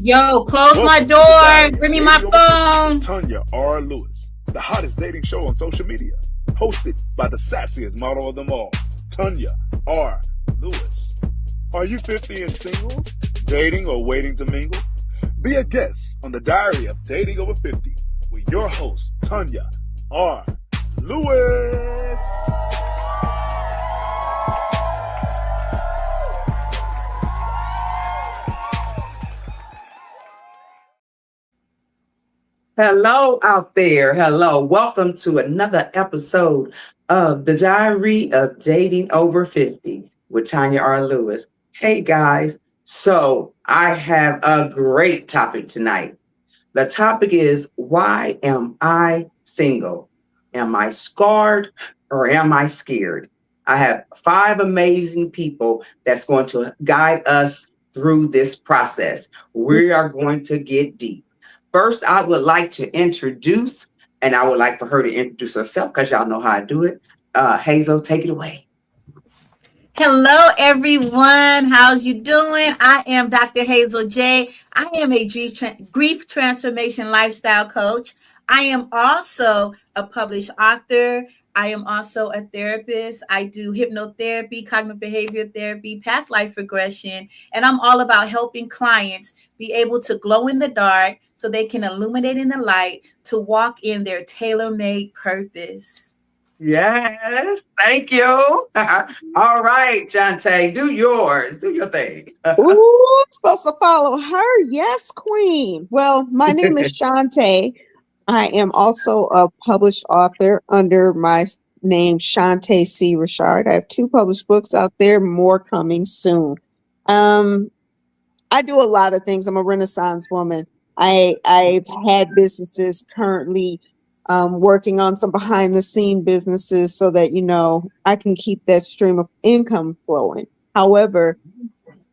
Yo, close my Welcome to the door. Diary of Bring me my Dating Over 50 phone. with Tanya R. Lewis, the hottest dating show on social media, hosted by the sassiest model of them all, Tanya R. Lewis. Are you 50 and single, dating or waiting to mingle? Be a guest on the Diary of Dating Over 50 with your host, Tanya R. Lewis. Hello out there. Hello. Welcome to another episode of the Diary of Dating Over 50 with Tanya R. Lewis. Hey guys. So I have a great topic tonight. The topic is, why am I single? Am I scarred or am I scared? I have 5 amazing people that's going to guide us through this process. We are going to get deep. First, I would like to introduce, and I would like for her to introduce herself because y'all know how I do it. Hazel, take it away. Hello, everyone. How's you doing? I am Dr. Hazel J. I am a grief transformation lifestyle coach. I am also a published author. I am also a therapist. I do hypnotherapy, cognitive behavior therapy, past life regression, and I'm all about helping clients be able to glow in the dark so they can illuminate in the light to walk in their tailor-made purpose. Yes, thank you. All right, Jante, do yours. Do your thing. Ooh, I'm supposed to follow her. Yes, Queen. Well, my name is Shantae. I am also a published author under my name, Shantae C. Richard. I have 2 published books out there, more coming soon. I do a lot of things. I'm a Renaissance woman. I've had businesses currently working on some behind the scene businesses so that I can keep that stream of income flowing. However,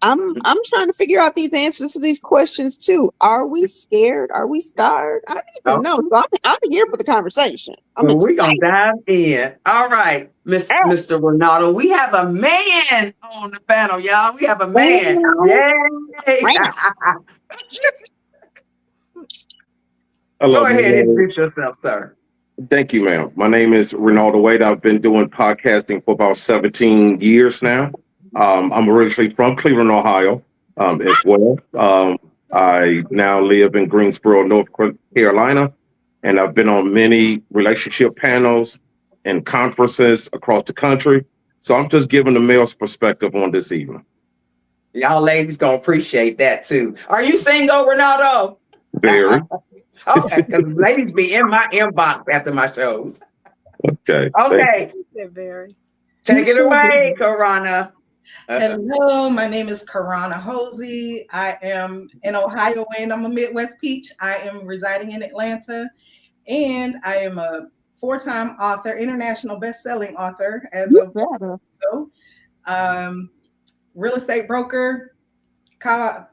I'm trying to figure out these answers to these questions too. Are we scared? Are we scarred? I need to Oh, know. So I'm here for the conversation. I'm well, we're gonna excited. dive in. All right, Mr. Yes. Ronaldo. We have a man on the panel, y'all. We have a man. Well, Yay! well. Go Hello, ahead and everyone. introduce yourself, sir. Thank you, ma'am. My name is Ronaldo Wade. I've been doing podcasting for about 17 years now. I'm originally from Cleveland, Ohio, as well. I now live in Greensboro, North Carolina, and I've been on many relationship panels and conferences across the country. So I'm just giving the male's perspective on this evening. Y'all ladies gonna appreciate that too. Are you single, Ronaldo? Very Okay, because ladies be in my inbox after my shows. okay. Okay, Very. take it away, Karana. Hello, my name is Karana Hosey. I am an Ohioan. I'm a Midwest peach. I am residing in Atlanta, and I am a 4-time author, international best-selling author as You of better. so, um, real estate broker, coach,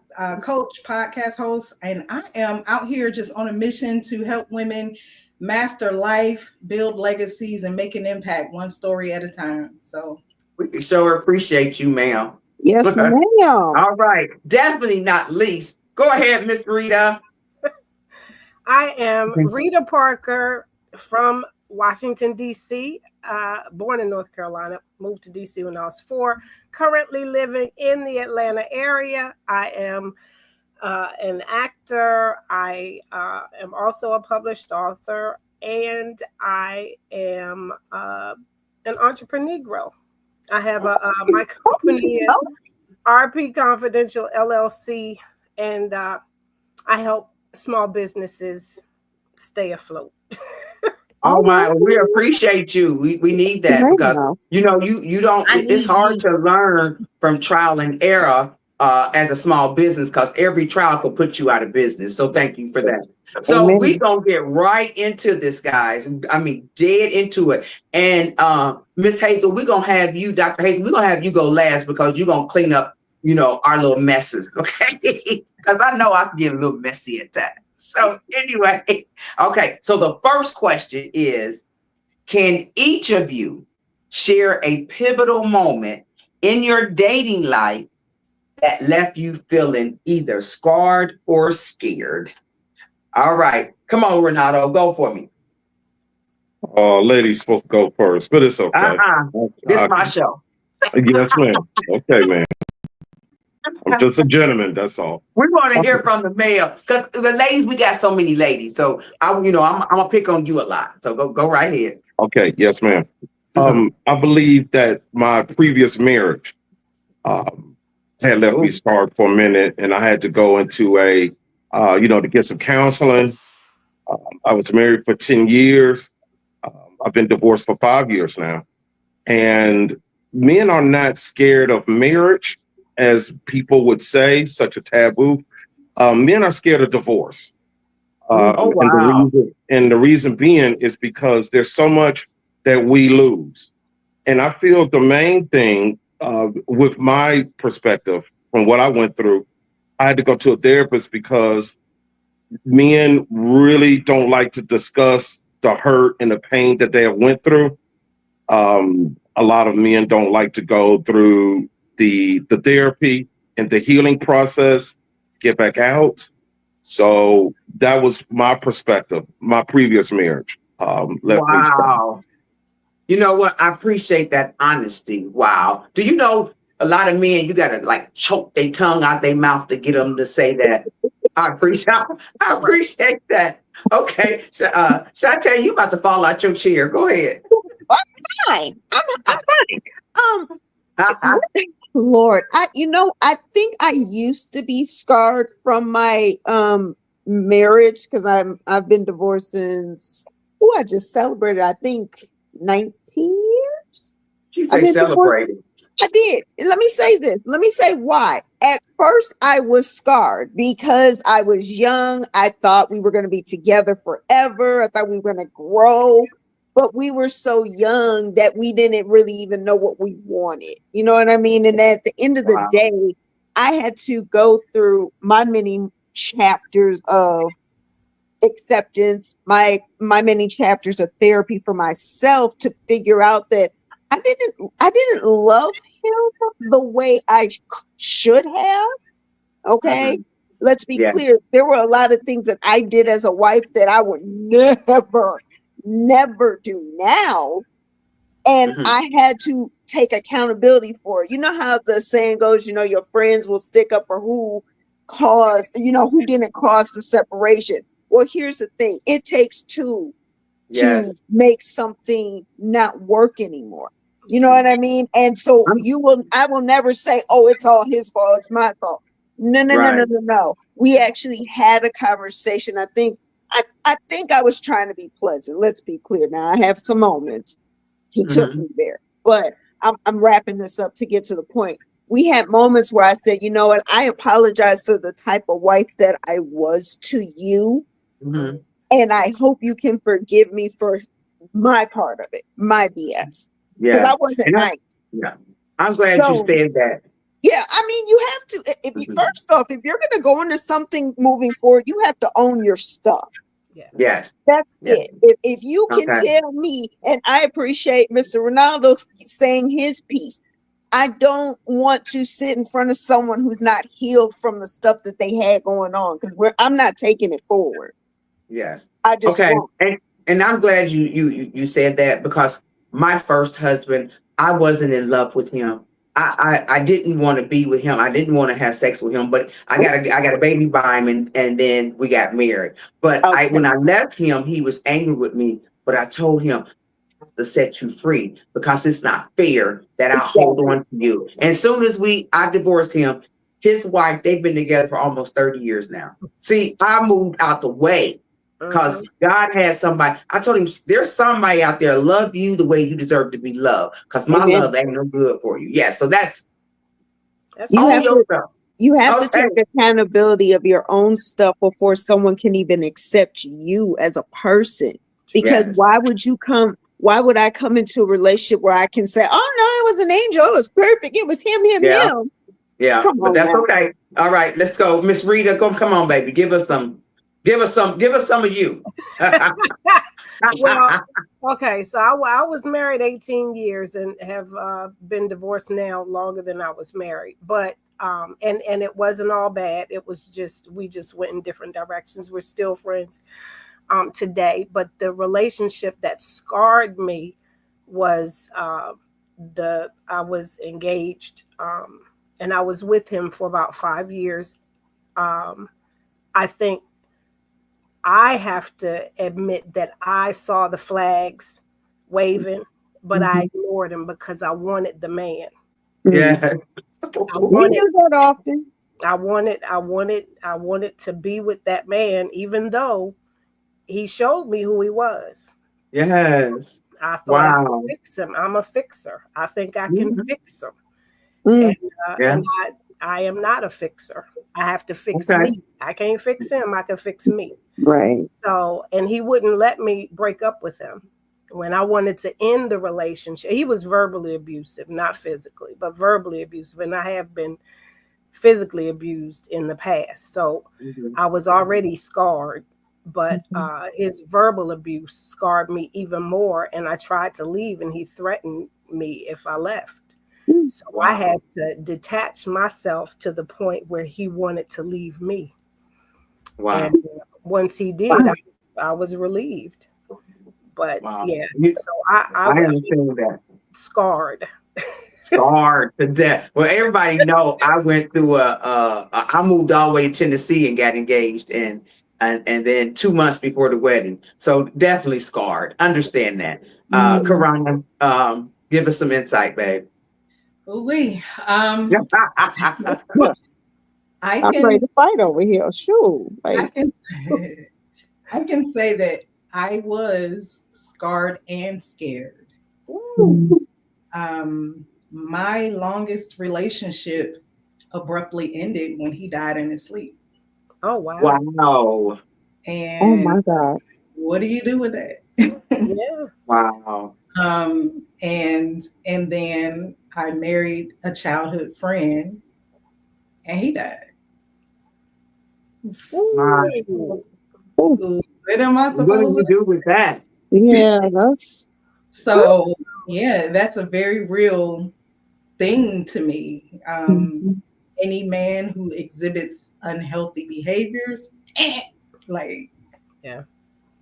podcast host, and I am out here just on a mission to help women master life, build legacies, and make an impact one story at a time. So We sure appreciate you, ma'am. Yes, ma'am. All right. Definitely not least. Go ahead, Miss Rita. I am Rita Parker from Washington, D.C., born in North Carolina, moved to D.C. when I was 4, currently living in the Atlanta area. I am an actor. I am also a published author, and I am an entrepreneur. I have my company is RP Confidential LLC, and I help small businesses stay afloat. Oh my, we appreciate you. We need that because you don't. It's hard to learn from trial and error as a small business because every trial could put you out of business. So thank you for that. So we gonna get right into this, guys. I mean, dead into it. And Miss Hazel, we're gonna have you, Dr. Hazel. We're gonna have you go last because you're gonna clean up, our little messes, okay? Because I know I can get a little messy at times. So anyway, okay. So the first question is, can each of you share a pivotal moment in your dating life that left you feeling either scarred or scared? All right. Come on, Renato. Go for me. Lady's supposed to go first, but it's okay. This is my show. Yes, ma'am. Okay, ma'am. I'm just a gentleman. That's all. We want to hear from the male because the ladies, we got so many ladies. So I'm gonna pick on you a lot. So go right ahead. Okay. Yes, ma'am. I believe that my previous marriage had left me scarred for a minute, and I had to go into to get some counseling. I was married for 10 years. I've been divorced for 5 years now. And men are not scared of marriage, as people would say, such a taboo. Men are scared of divorce. Wow. And the reason being is because there's so much that we lose. And I feel the main thing, with my perspective from what I went through, I had to go to a therapist because men really don't like to discuss the hurt and the pain that they have went through. A lot of men don't like to go through the therapy and the healing process, get back out. So that was my perspective. My previous marriage left me scarred. Wow. You know what? I appreciate that honesty. Wow. Do you know a lot of men, you gotta like choke their tongue out their mouth to get them to say that. I appreciate that. Okay. Shantae, you about to fall out your chair. Go ahead. Fine. I'm fine. Lord, I think I used to be scarred from my marriage because I've been divorced since I just celebrated, I think 19 years. She say celebrated. I did. And let me say this. Let me say why. At first, I was scarred because I was young. I thought we were going to be together forever. I thought we were going to grow. But we were so young that we didn't really even know what we wanted. You know what I mean? And at the end of the day, I had to go through my many chapters of acceptance, my many chapters of therapy for myself to figure out that I didn't love him the way I should have. Okay. Let's be clear. There were a lot of things that I did as a wife that I would never do now. And I had to take accountability for it. You know how the saying goes, your friends will stick up for who didn't cause the separation. Well, here's the thing. It takes two to make something not work anymore. You know what I mean? And so I will never say, oh, it's all his fault. It's my fault. No. We actually had a conversation. I think I was trying to be pleasant. Let's be clear. Now I have some moments. He took me there, but I'm wrapping this up to get to the point. We had moments where I said, you know what? I apologize for the type of wife that I was to you. And I hope you can forgive me for my part of it, my BS. Because I wasn't nice. I'm glad you said that. Yeah, I mean, you have to, if you first off, if you're going to go into something moving forward, you have to own your stuff. Yes. That's it. If you can tell me, and I appreciate Mr. Ronaldo saying his piece, I don't want to sit in front of someone who's not healed from the stuff that they had going on, because I'm not taking it forward. Yes. I just won't. And I'm glad you said that, because my first husband, I wasn't in love with him. I didn't want to be with him. I didn't want to have sex with him, but I got a baby by him, and then we got married. But when I left him, he was angry with me, but I told him to set you free, because it's not fair that I hold on to you. And as soon as I divorced him, his wife, they've been together for almost 30 years now. See, I moved out the way because God has somebody. I told him, there's somebody out there love you the way you deserve to be loved, because my love ain't no good for you. Yeah, so that's you have to take accountability of your own stuff before someone can even accept you as a person. Because why would I come into a relationship where I can say, oh no, it was an angel, it was perfect, it was him. Yeah, but that's okay. All right, let's go. Miss Rita, come on, baby. Give us some of you. Well, okay, so I was married 18 years and have been divorced now longer than I was married. But And it wasn't all bad. It was just, we just went in different directions. We're still friends today. But the relationship that scarred me was I was engaged, and I was with him for about 5 years. I think I have to admit that I saw the flags waving, but I ignored him because I wanted the man. Yes. We do that often. I wanted to be with that man, even though he showed me who he was. Yes. I thought I Wow. could fix him. I'm a fixer. I think I can fix him. Mm. And I am not a fixer. I have to fix Okay. me. I can't fix him. I can fix me. Right. So, and he wouldn't let me break up with him. When I wanted to end the relationship, he was verbally abusive, not physically, but verbally abusive. And I have been physically abused in the past. So I was already scarred, but his verbal abuse scarred me even more. And I tried to leave, and he threatened me if I left. So I had to detach myself to the point where he wanted to leave me. Wow. And once he did, I was relieved. But yeah, so I understand that. Scarred. Scarred to death. Well, everybody know I went through I moved all the way to Tennessee and got engaged, and then 2 months before the wedding. So definitely scarred. Understand that. Karana, give us some insight, babe. Ooh-wee. I'm ready to fight over here. Sure. I can say that I was scarred and scared. My longest relationship abruptly ended when he died in his sleep. Oh, wow. Wow. And oh my God. what do you do with that? Yeah. Wow. And then I married a childhood friend, and he died. Wow. What am I What do supposed you to do? do with that? Yeah, that's So yeah, that's a very real thing to me. Any man who exhibits unhealthy behaviors, like, Did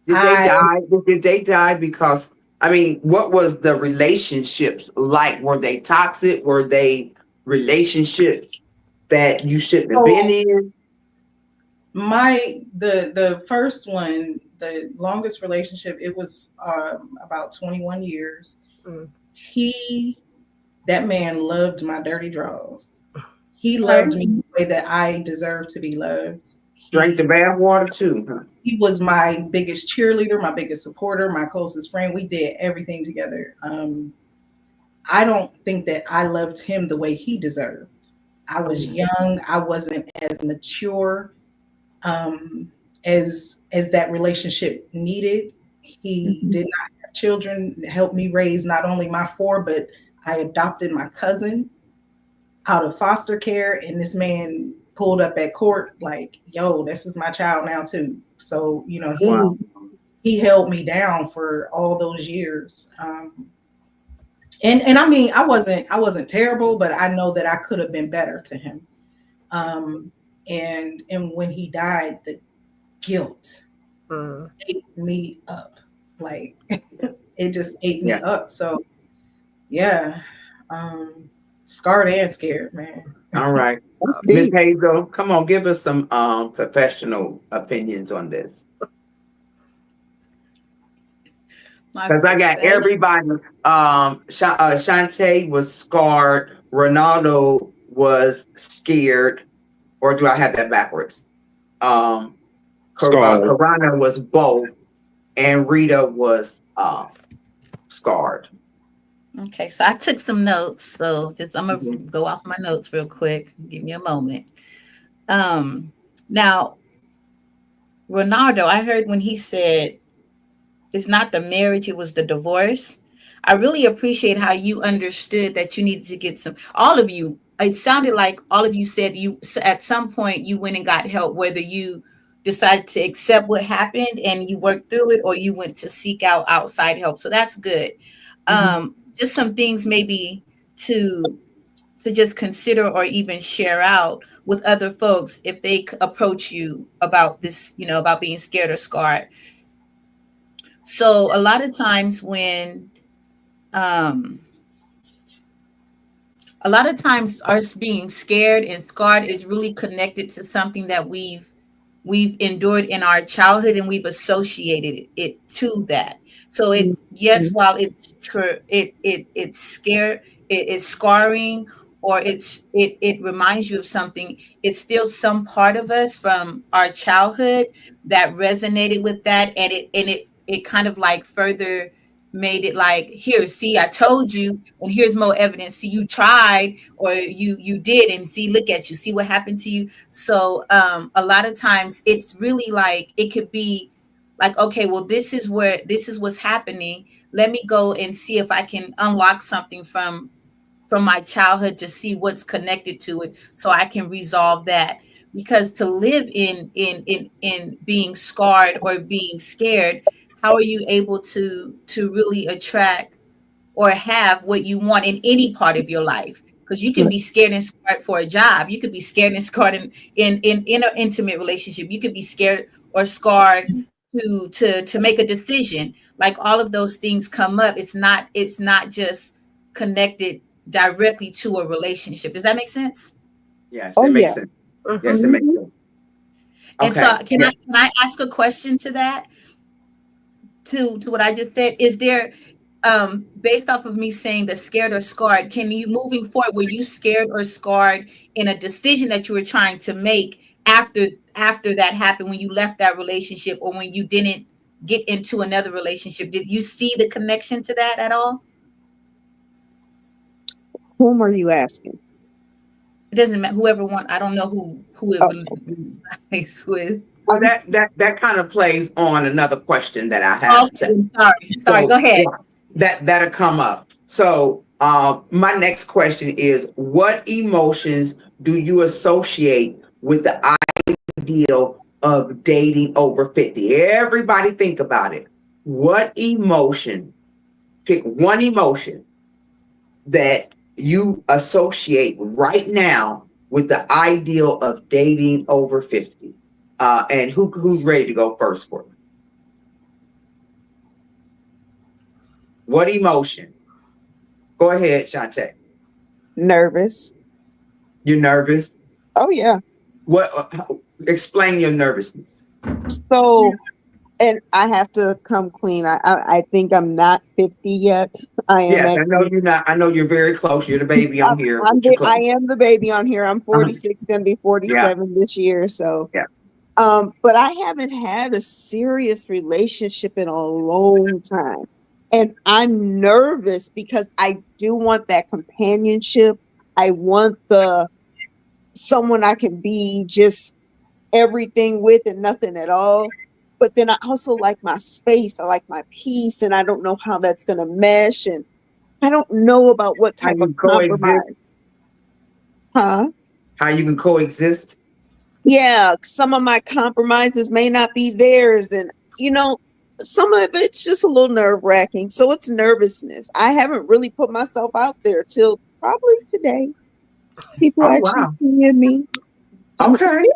they die? Did they die because, I mean, what was the relationships like? Were they toxic? Were they relationships that you shouldn't have been in? The first one, the longest relationship, it was about 21 years. That man loved my dirty draws. He loved me the way that I deserve to be loved. Drank the bath water too, huh? He was my biggest cheerleader, my biggest supporter, my closest friend. We did everything together. I don't think that I loved him the way he deserved. I was young. I wasn't as mature as that relationship needed. He did not have children, helped me raise not only my 4, but I adopted my cousin out of foster care, and this man pulled up at court like, yo, this is my child now too. So, you know, he held me down for all those years. And I mean, I wasn't terrible, but I know that I could have been better to him. And when he died, the guilt ate me up. Like it just ate me up. So yeah. Scarred and scared, man. All right. Ms. Hazel, come on, give us some professional opinions on this. Because I got everybody. Shantae was scarred. Ronaldo was scared. Or do I have that backwards? Karana was both. And Rita was scarred. Okay, so I took some notes. So I'm gonna go off my notes real quick. Give me a moment. Now, Ronaldo, I heard when he said it's not the marriage, it was the divorce. I really appreciate how you understood that you needed to get some, all of you, it sounded like all of you said you at some point you went and got help, whether you decided to accept what happened and you worked through it, or you went to seek out outside help. So that's good. Just some things maybe to to just consider or even share out with other folks if they approach you about this, about being scared or scarred. So a lot of times um, us being scared and scarred is really connected to something that we've endured in our childhood, and we've associated it to that. So yes, while it's true, it's scared, it's scarring, or it reminds you of something. It's still some part of us from our childhood that resonated with that, and it kind of like further made it like, here, see, I told you, and here's more evidence. See, you tried, or you did, and see, look at you, see what happened to you. So a lot of times it's really like, it could be like, okay, well, this is what's happening. Let me go and see if I can unlock something from my childhood to see what's connected to it, so I can resolve that. Because to live in being scarred or being scared, how are you able to really attract or have what you want in any part of your life? Because you can be scared and scarred for a job. You could be scared and scarred in an intimate relationship. You could be scared or scarred to make a decision. Like, all of those things come up. It's not just connected directly to a relationship. Does that make sense? Yes, Oh, it makes yeah. sense. Yes, it makes sense. And so can I ask a question to that? To what I just said? Is there, based off of me saying the scared or scarred, can you, moving forward, were you scared or scarred in a decision that you were trying to make after that happened, when you left that relationship, or when you didn't get into another relationship? Did you see the connection to that at all? Whom are you asking? It doesn't matter. I don't know who it Oh. relates with. Well, that kind of plays on another question that I have. Okay, sorry. Go ahead. Yeah, that'll come up. So my next question is, what emotions do you associate with the ideal of dating over 50? Everybody think about it. What emotion, pick one emotion that you associate right now with the ideal of dating over 50. And who's ready to go first for me? What emotion? Go ahead, Shantae. Nervous. You're nervous? Oh, yeah. What? Explain your nervousness. So, and I have to come clean. I think I'm not 50 yet. I am. Yes, I know you're not. I know you're very close. You're the baby on here. I am the baby on here. I'm 46, going to be 47 this year. So, yeah. But I haven't had a serious relationship in a long time. And I'm nervous because I do want that companionship. I want someone I can be just everything with and nothing at all. But then I also like my space. I like my peace, and I don't know how that's going to mesh. And I don't know about what type of compromise. Huh? How you can coexist? Yeah, some of my compromises may not be theirs. And, some of it's just a little nerve-wracking. So it's nervousness. I haven't really put myself out there till probably today. People actually seeing me. Okay.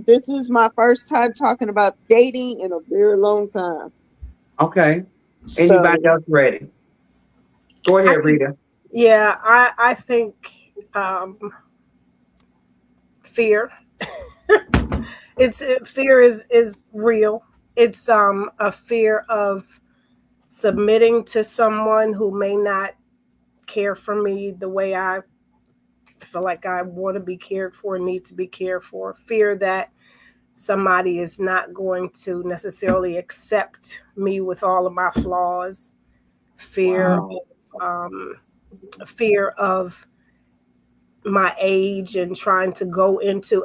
This is my first time talking about dating in a very long time. Okay. Anybody else ready? Go ahead, Rita. Yeah, I think fear. Fear is real. It's a fear of submitting to someone who may not care for me the way I feel like I want to be cared for, need to be cared for. Fear that somebody is not going to necessarily accept me with all of my flaws. Fear of my age and trying to go into,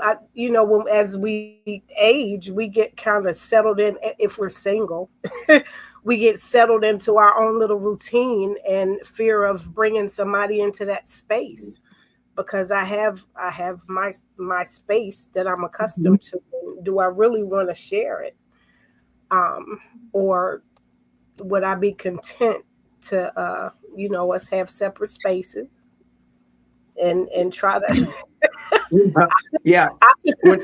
as we age, we get kind of settled in. If we're single, we get settled into our own little routine, and fear of bringing somebody into that space, because I have my space that I'm accustomed to. Do I really want to share it? Or would I be content to us have separate spaces? and try to. Yeah. I could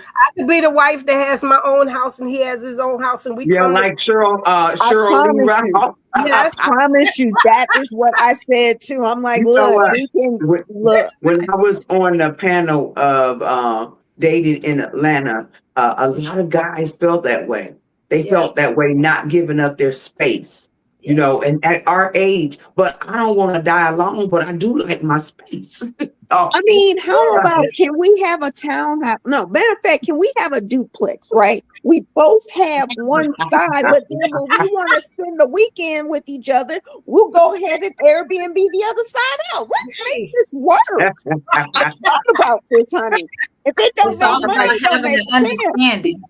be the wife that has my own house and he has his own house, and we Yeah, come. like Cheryl Lee promise you. Ralph. Yes. I promise you, that is what I said too. I'm like, You know look, what? we can When, look. when I was on the panel of dating in Atlanta, a lot of guys felt that way. They Yeah. felt that way, not giving up their space, you know, and at our age. But I don't want to die alone, but I do like my space. I mean, how yeah. about, can we have a townhouse? No, matter of fact, can we have a duplex, right? We both have one side, but then when we want to spend the weekend with each other, we'll go ahead and Airbnb the other side out. Let's make this work. Let's talk about this, honey. If it don't It's all make about money, it don't having make an sense. understanding.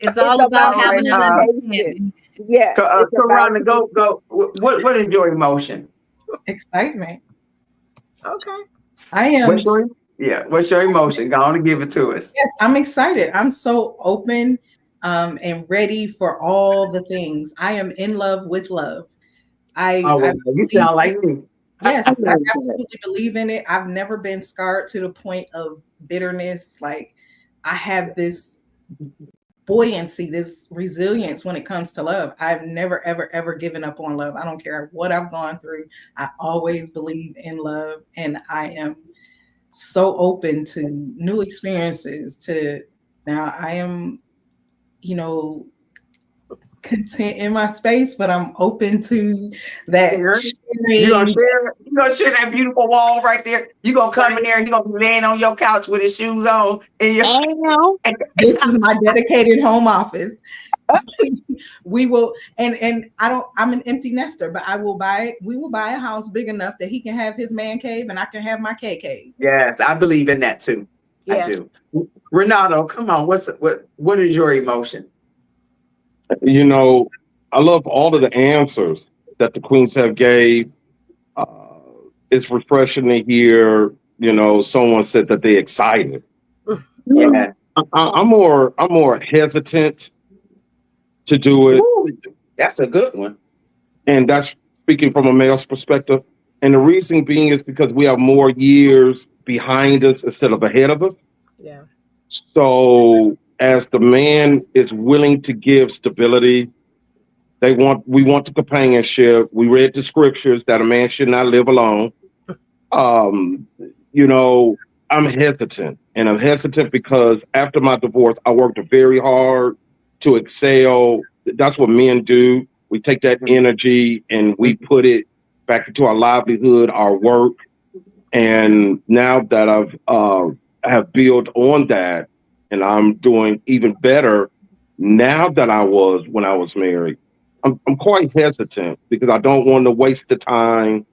It's all about having an understanding. Yes, it's about Karana, go. What is your emotion? Excitement. Okay. I am. What's your emotion? Go on and give it to us. Yes, I'm excited. I'm so open and ready for all the things. I am in love with love. You sound like me. Yes, I absolutely believe in it. I've never been scarred to the point of bitterness. Like, I have this buoyancy, this resilience when it comes to love. I've never, ever, ever given up on love. I don't care what I've gone through. I always believe in love, and I am so open to new experiences. Now I am, content in my space, but I'm open to that. You're gonna share that beautiful wall right there. You're gonna come in there and he's gonna be laying on your couch with his shoes on. And this is my dedicated home office. We will, and I'm an empty nester, but we will buy a house big enough that he can have his man cave and I can have my K cave. Yes, I believe in that too. Yeah. I do. Renato, come on. What is your emotion? You know, I love all of the answers that the queens have gave. It's refreshing to hear, someone said that they're excited. Yes. I'm more hesitant to do it. Ooh, that's a good one. And that's speaking from a male's perspective. And the reason being is because we have more years behind us instead of ahead of us. Yeah. So as the man is willing to give stability, we want the companionship. We read the scriptures that a man should not live alone. I'm hesitant, and I'm hesitant because after my divorce, I worked very hard to excel. That's what men do. We take that energy and we put it back into our livelihood, our work. And now that I have built on that, and I'm doing even better now than I was when I was married, I'm quite hesitant because I don't want to waste the time.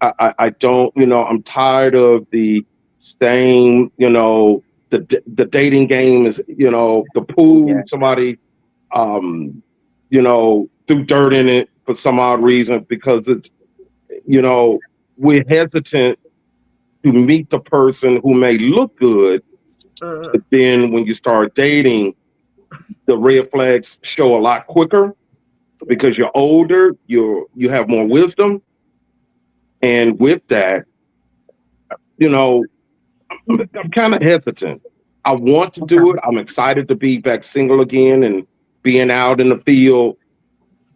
I don't, I'm tired of the same, the dating game is, the pool, somebody, threw dirt in it for some odd reason because it's, we're hesitant to meet the person who may look good, but then when you start dating, the red flags show a lot quicker because you're older, you have more wisdom. And with that, I'm kind of hesitant. I want to do it. I'm excited to be back single again and being out in the field.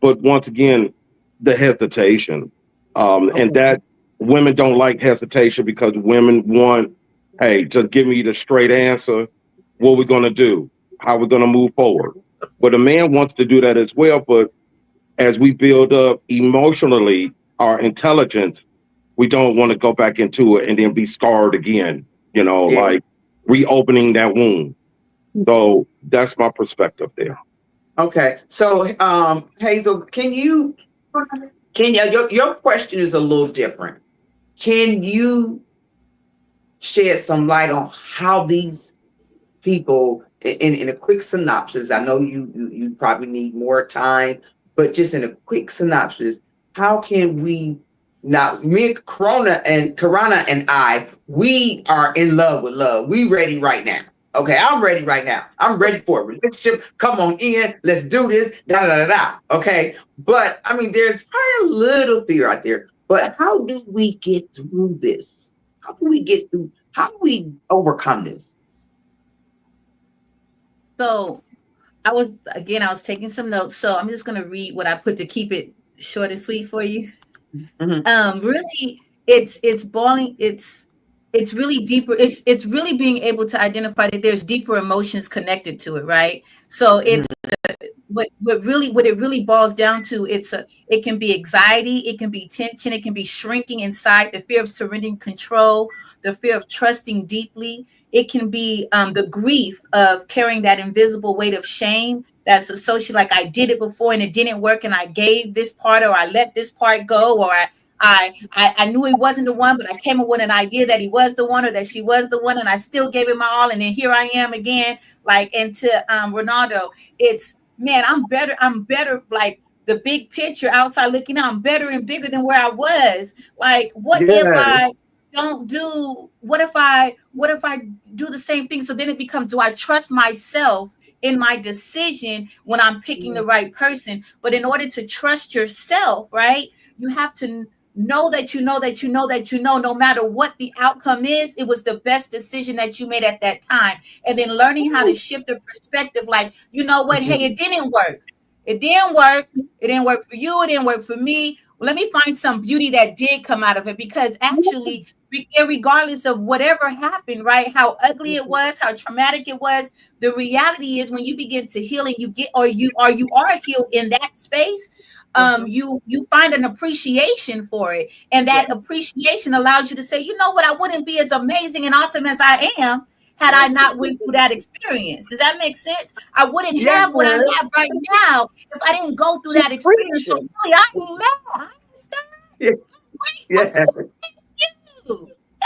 But once again, the hesitation. And that women don't like hesitation because women want, hey, just give me the straight answer. What we're going to do? How we're going to move forward? But a man wants to do that as well. But as we build up emotionally our intelligence, we don't want to go back into it and then be scarred again, like reopening that wound. So that's my perspective there. Okay. So, Hazel, your question is a little different. Can you shed some light on how these people, in a quick synopsis, I know you probably need more time, but just in a quick synopsis, how can we now, me, Karana and I, we are in love with love. We ready right now. Okay, I'm ready right now. I'm ready for a relationship. Come on in. Let's do this. Da da da da. Okay, but I mean, there's probably a little fear out there. But how do we get through this? How do we get through? How do we overcome this? So I was taking some notes. So I'm just gonna read what I put to keep it short and sweet for you. Really, it's boiling. It's really deeper. It's really being able to identify that there's deeper emotions connected to it, right? So it's what it really boils down to. It can be anxiety, it can be tension, it can be shrinking inside, the fear of surrendering control, the fear of trusting deeply. It can be the grief of carrying that invisible weight of shame that's associated, like I did it before and it didn't work, and I gave this part, or I let this part go, or I knew he wasn't the one, but I came up with an idea that he was the one or that she was the one, and I still gave it my all, and then here I am again. Like, and to Ronaldo, it's, man, I'm better, like the big picture outside looking out, I'm better and bigger than where I was. Like, what if I don't do, what if I do the same thing? So then it becomes, do I trust myself in my decision when I'm picking the right person? But in order to trust yourself, right, you have to know that no matter what the outcome is, it was the best decision that you made at that time. And then learning how to shift the perspective, like, you know what, hey, it didn't work. It didn't work. It didn't work for you. It didn't work for me. Well, let me find some beauty that did come out of it, because actually, regardless of whatever happened, right, how ugly it was, how traumatic it was, the reality is when you begin to heal and you are healed in that space, you find an appreciation for it. And that appreciation allows you to say, you know what, I wouldn't be as amazing and awesome as I am had I not went through that experience. Does that make sense? I wouldn't have what I have right now if I didn't go through that experience. So really, I ain't mad. I understand.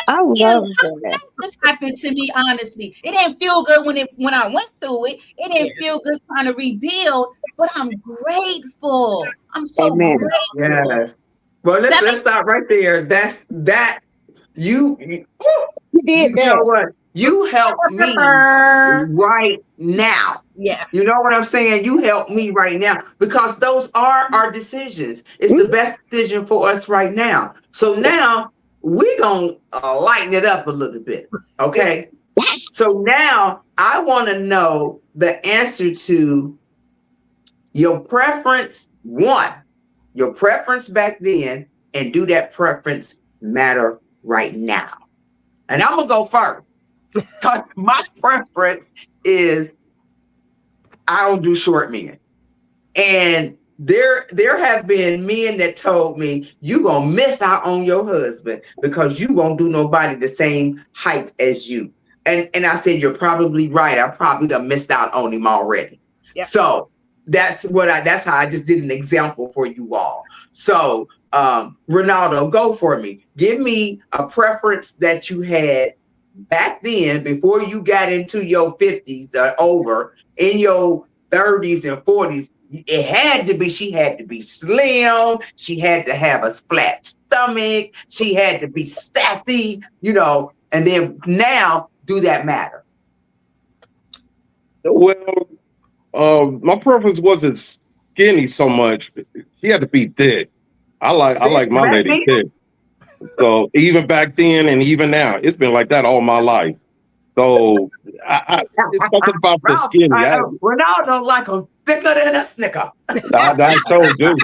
I love that. This happened to me, honestly. It didn't feel good when I went through it. It didn't feel good trying to rebuild, but I'm grateful. I'm so grateful. Yes. Well, let's stop right there. That's that. You did that. You know what? You helped me right now. Yeah. You know what I'm saying? You help me right now, because those are our decisions. It's the best decision for us right now. So now we're going to lighten it up a little bit. Okay. So now I want to know the answer to your preference. One, your preference back then, and do that preference matter right now? And I'm going to go first, because my preference is I don't do short men. And there have been men that told me, you gonna miss out on your husband because you won't do nobody the same height as you. And I said, you're probably right. I probably done missed out on him already. Yep. So that's how I just did an example for you all. So Ronaldo, go for me. Give me a preference that you had back then before you got into your 50s or over, in your 30s and 40s. It had to be, she had to be slim. She had to have a flat stomach. She had to be sassy, you know, and then now, do that matter? Well, my preference wasn't skinny so much. She had to be thick. I like my lady thick. So even back then and even now, it's been like that all my life. So it's something about the skinny. Ronaldo like a thicker than a snicker. I told you.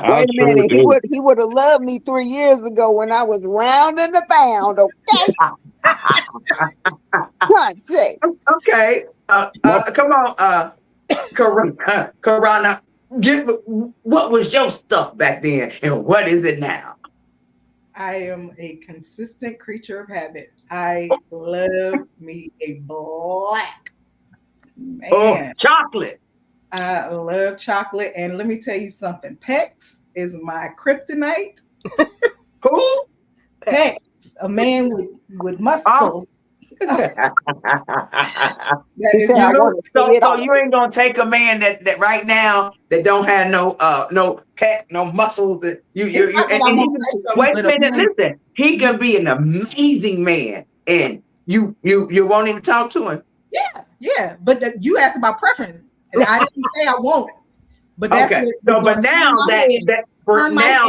Wait a minute. He would have loved me 3 years ago when I was round and abound. Okay. Okay. Come on, Karana. What was your stuff back then, and what is it now? I am a consistent creature of habit. I love me a black man. Oh, chocolate. I love chocolate. And let me tell you something. Pecs is my kryptonite. Who? Pecs, a man with muscles. So you ain't gonna take a man that right now that don't have no pec, no muscles. That wait a minute, listen. He can be an amazing man, and you won't even talk to him. Yeah. But you asked about preference, and I didn't say I won't. But that's okay. But now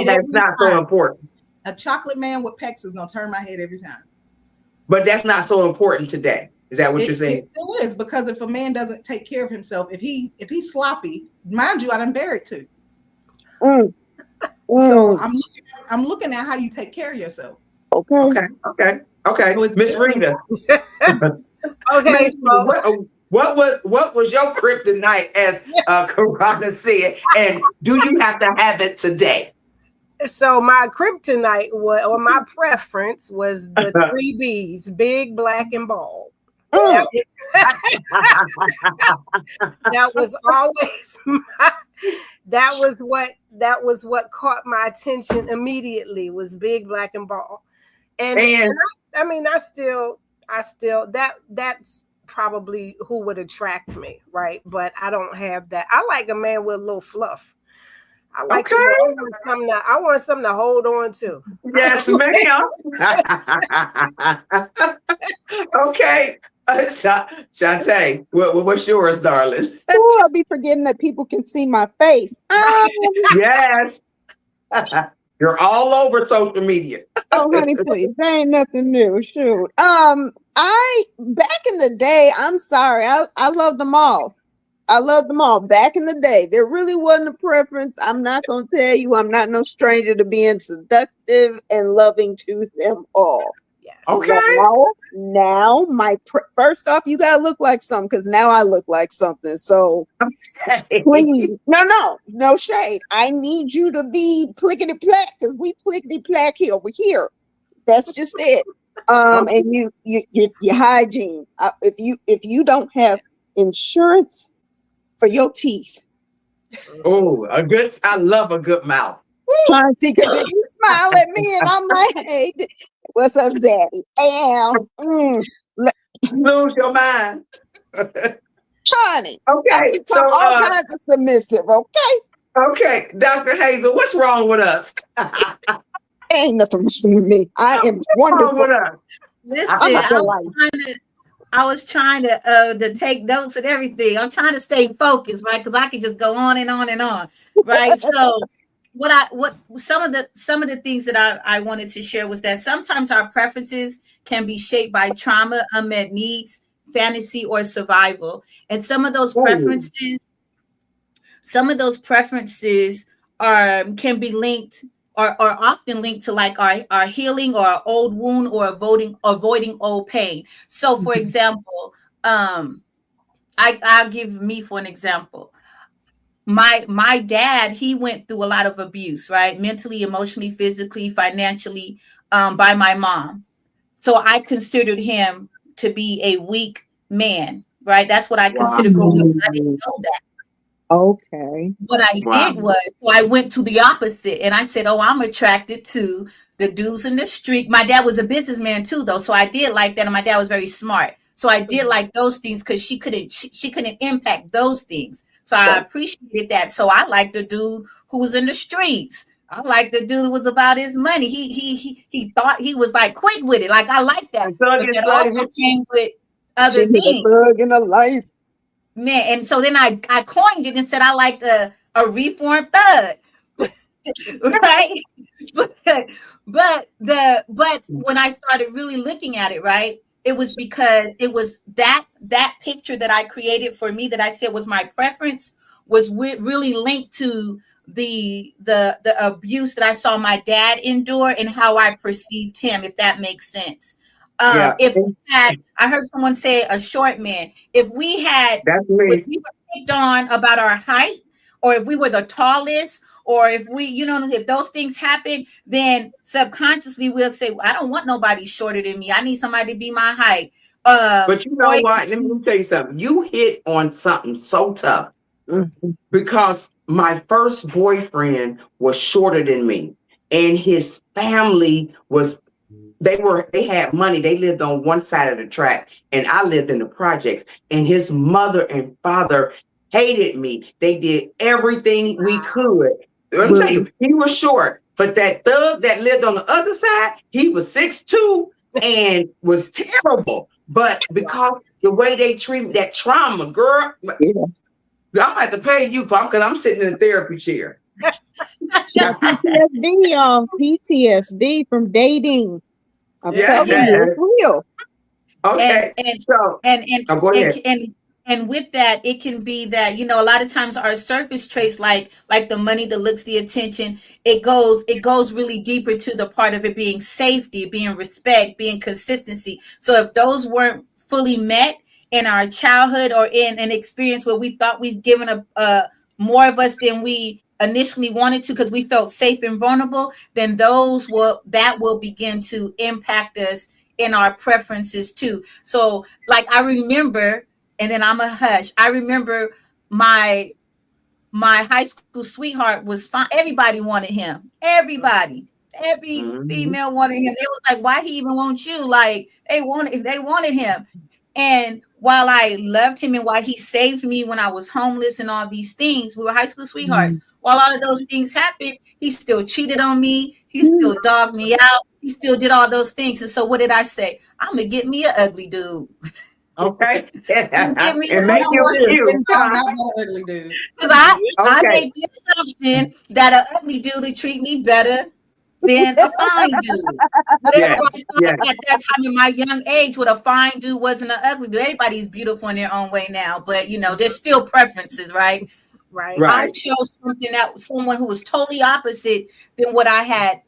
that's not so important. A chocolate man with pecs is gonna turn my head every time. But that's not so important today. Is that what you're It saying? still is, because if a man doesn't take care of himself, if he's sloppy, mind you, I done buried too. Mm. So Mm. I'm looking at how you take care of yourself. Okay. Okay. So it's Miss Rita. Okay, Miss so Rita, what was your kryptonite, as Karana said, and do you have to have it today? so my kryptonite was, or my preference was the 3 B's: big, black, and bald. Mm. That was always that was what caught my attention immediately, was big, black, and bald. And I still that's probably who would attract me, right? But I don't have that. I like a man with a little fluff. I like Okay. I want something to hold on to. Yes, ma'am. Okay. Shantae, what's yours, darling? Oh, I'll be forgetting that people can see my face. Yes. You're all over social media. Oh, honey, please. That ain't nothing new. Shoot. I back in the day, I'm sorry. I loved them all. I loved them all back in the day. There really wasn't a preference. I'm not going to tell you. I'm not no stranger to being seductive and loving to them all. Yes. Okay. Now first off, you gotta look like something, because now I look like something. So please, no shade. I need you to be plickety plack, because we plickety plack here. We're here. That's just it. And your hygiene. If you don't have insurance for your teeth. Oh, I love a good mouth. Trying to see, because if you smile at me and I'm like, hey, what's up, Zaddy? Lose your mind. Honey. Okay, so all kinds of submissive, okay, Dr. Hazel, what's wrong with us? Ain't nothing wrong with me. I am wonderful. What's wrong with us? Listen, I was trying to take notes and everything. I'm trying to stay focused, right? Because I can just go on and on and on, right? So some of the things that I wanted to share was that sometimes our preferences can be shaped by trauma, unmet needs, fantasy, or survival. And some of those preferences can be linked or often linked to like our healing or our old wound, or avoiding old pain. So for example, I'll give me for an example. My dad, he went through a lot of abuse, right? Mentally, emotionally, physically, financially, by my mom. So I considered him to be a weak man, right? That's what I considered growing up. I didn't know that. Okay. What I did was, so I went to the opposite, and I said, oh, I'm attracted to the dudes in the street. My dad was a businessman too, though. So I did like that. And my dad was very smart. So I did like those things, because she couldn't impact those things. So I appreciated that. So I liked the dude who was in the streets. I liked the dude who was about his money. He thought he was like quick with it. Like, I like that. But that also came with other things. Bug in a life. Man, and so then I coined it and said I liked a reformed thug. Right? But when I started really looking at it, right, it was because it was that picture that I created for me, that I said was my preference, was really linked to the abuse that I saw my dad endure and how I perceived him, if that makes sense. If we had, I heard someone say a short man. If we were picked on about our height, or if we were the tallest, or if if those things happen, then subconsciously we'll say, I don't want nobody shorter than me. I need somebody to be my height. But you know what? Let me tell you something. You hit on something so tough, because my first boyfriend was shorter than me, and his family they had money. They lived on one side of the track, and I lived in the projects, and his mother and father hated me. They did everything we could. I'm telling you, he was short, but that thug that lived on the other side, he was 6'2" and was terrible. But because the way they treat that trauma, girl, I'm gonna have to pay you because I'm sitting in a therapy chair. PTSD from dating. I'm telling you, it's real. Okay. and So, and go ahead. and with that, it can be that, you know, a lot of times our surface traits, like the money, the looks, the attention, it goes really deeper to the part of it being safety, being respect, being consistency. So if those weren't fully met in our childhood or in an experience where we thought we've given a more of us than we initially wanted to because we felt safe and vulnerable, then that will begin to impact us in our preferences too. So like I remember, and then I'm a hush. I remember my high school sweetheart was fine. Everybody wanted him. Every Mhm. female wanted him. It was like, why he even want you? Like they wanted him. And while I loved him and while he saved me when I was homeless and all these things, we were high school sweethearts. While all of those things happened, he still cheated on me. He still dogged me out. He still did all those things. And so what did I say? I'm gonna get me an ugly dude. Okay. I'm gonna get me And an make ugly you dude. cute. No, not that ugly dude. Because I Okay. made the assumption that an ugly dude would treat me better than a fine dude. Whatever Yes. I thought Yes. at that time in my young age, what a fine dude wasn't an ugly dude. Everybody's beautiful in their own way now, but you know, there's still preferences, right? Right. I Right. chose someone who was totally opposite than what I had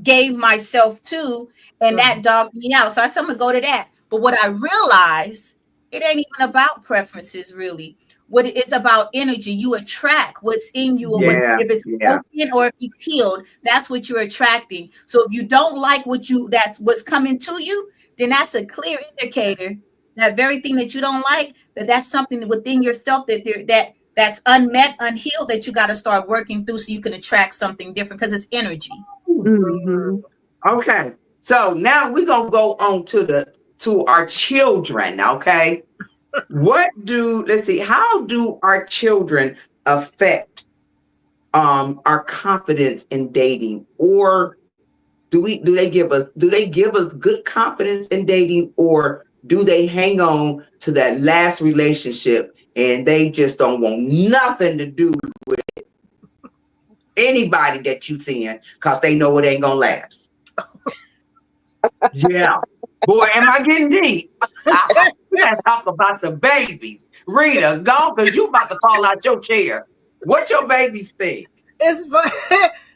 gave myself to, and that dogged me out. So I said, I'm gonna go to that. But what I realized, it ain't even about preferences, really. What it is about energy. You attract what's in you, or what Yeah. if it's Yeah. open or if it's healed, that's what you're attracting. So if you don't like that's what's coming to you, then that's a clear indicator that very thing that you don't like, that's something within yourself that's unmet, unhealed, that you got to start working through so you can attract something different because it's energy. Mhm. Okay. So now we're gonna go on to our children. Okay. Let's see, how do our children affect our confidence in dating? Or do they give us good confidence in dating, or do they hang on to that last relationship and they just don't want nothing to do with anybody that you seeing because they know it ain't gonna last? Yeah. Boy, am I getting deep? We gotta talk about the babies. Rita, go, because you about to fall out your chair. What your babies think? It's fun.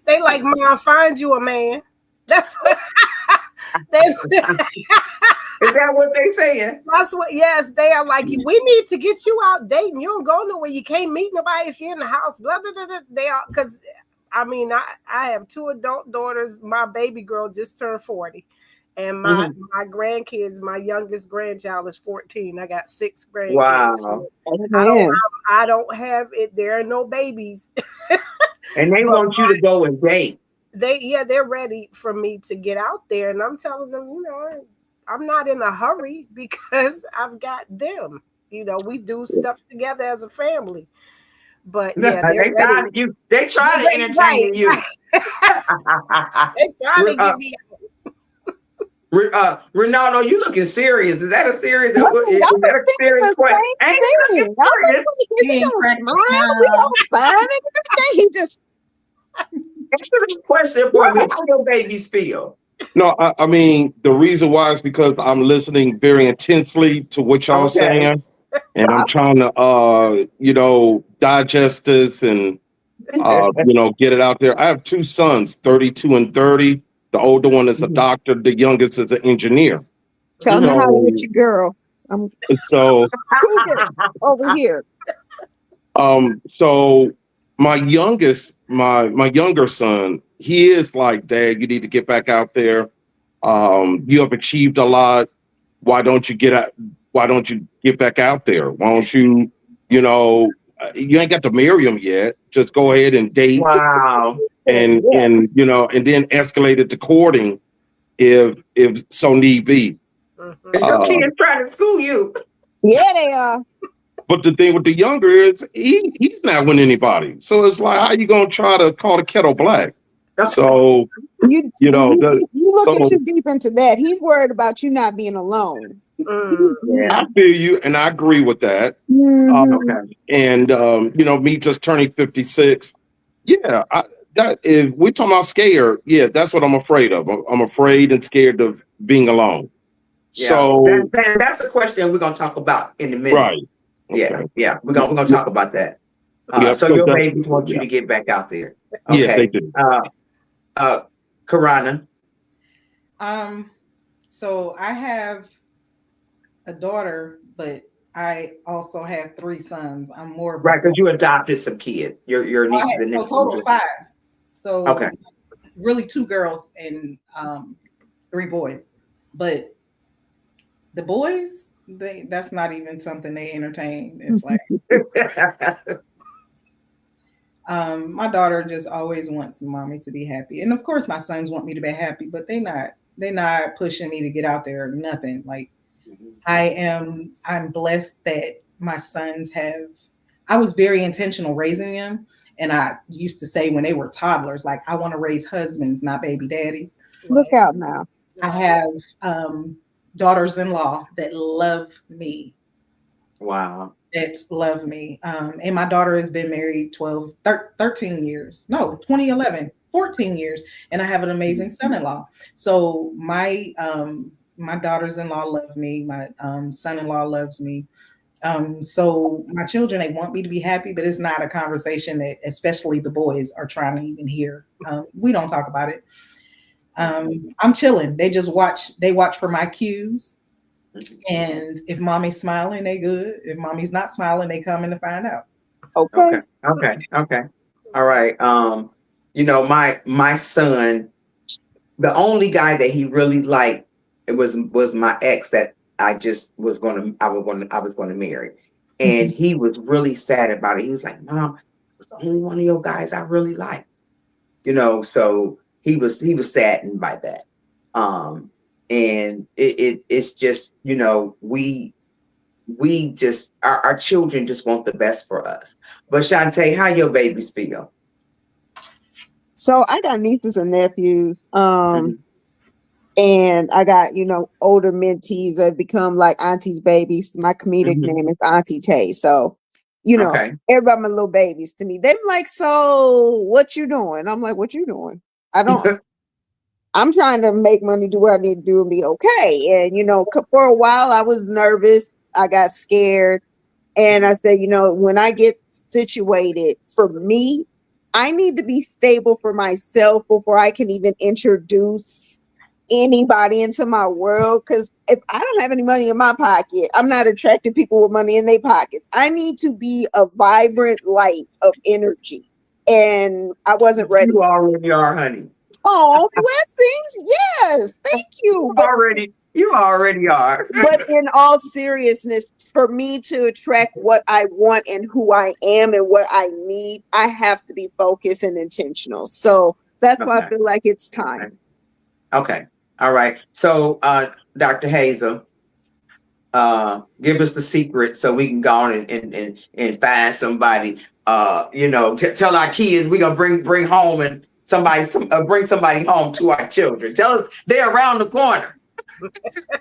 They like, Mom, find you a man. That's what they, Is that what they saying? that's what, yes, they are like, we need to get you out dating. You don't go nowhere. You can't meet nobody if you're in the house. Blah, blah, blah, blah. They are, because I mean, I have 2 adult daughters. My baby girl just turned 40. And my grandkids, my youngest grandchild is 14. I got 6 grandkids. Wow. I don't have it. There are no babies. And they want you to go and date. They're ready for me to get out there. And I'm telling them, you know, I'm not in a hurry because I've got them. You know, we do stuff together as a family. But yeah, they try to entertain you. They trying to get me. Ronaldo, you looking serious? Is that a serious? No, Is that a serious question? Ain't he looking fine? He just Answer this question for me. How your babies feel? No, I mean, the reason why is because I'm listening very intensely to what y'all Okay. saying, and I'm trying to, digest this and, get it out there. I have 2 sons, 32 and 30. The older one is a doctor. The youngest is an engineer. tell me how to get your girl. I'm So, over here. so my younger son, he is like, Dad, you need to get back out there. You have achieved a lot. Why don't you get back out there? Why don't you, you ain't got to marry him yet. Just go ahead and date. Wow. And then escalate it to courting if so need be. Is your kid trying to school you? Yeah, they are. But the thing with the younger is he's not with anybody. So it's like, how you gonna try to call the kettle black? So You looking too deep into that. He's worried about you not being alone. I feel you, and I agree with that. Okay. And me just turning 56. Yeah, if we're talking about scared, yeah, that's what I'm afraid of. I'm afraid and scared of being alone. So that's a question we're gonna talk about in a minute. right. Yeah. We're gonna talk about that. Yeah, So so your that- babies want you yeah. to get back out there. Yes, they Okay. do. Karana. So I have a daughter, but I also have 3 sons. I'm more of a- Right, because you adopted some kids. Your I nieces had, and so nephews. total 5. So Okay. really 2 girls and 3 boys. But the boys, that's not even something they entertain. It's like my daughter just always wants mommy to be happy. And of course my sons want me to be happy, but they're not pushing me to get out there or nothing. Like I'm blessed that my sons I was very intentional raising them. And I used to say when they were toddlers, like, I want to raise husbands, not baby daddies. Look out now. I have daughters-in-law that love me. Wow. That love me. And my daughter has been married 13 years. No, 2011, 14 years. And I have an amazing son-in-law. So my daughters-in-law love me. My son-in-law loves me. So my children, they want me to be happy, but it's not a conversation that especially the boys are trying to even hear. We don't talk about it. I'm chilling. They just watch for my cues. And if mommy's smiling, they good. If mommy's not smiling, they coming to find out. Okay. Okay. All right. My son, the only guy that he really liked, it was my ex that I was going to marry. And he was really sad about it. He was like, Mom, it's the only one of your guys I really like. So he was saddened by that. And it's just, we just our children just want the best for us. But Shantae, how your babies feel? So I got nieces and nephews. And I got, older mentees that become like auntie's babies. My comedic name is Auntie Tay. So, Okay. everybody my little babies to me. They're like, so what you doing? I'm like, what you doing? I'm trying to make money, do what I need to do and be okay. And, for a while I was nervous. I got scared. And I said, when I get situated, for me, I need to be stable for myself before I can even introduce anybody into my world. Because if I don't have any money in my pocket, I'm not attracting people with money in their pockets. I need to be a vibrant light of energy. And I wasn't ready. You already are, honey. Oh, blessings. Yes. Thank you. You already are. But in all seriousness, for me to attract what I want and who I am and what I need, I have to be focused and intentional. So that's why I feel like it's time. Okay. All right. So, Dr. Hazel, give us the secret so we can go on and find somebody. Tell our kids we're gonna bring home and bring somebody home to our children. Tell us they're around the corner.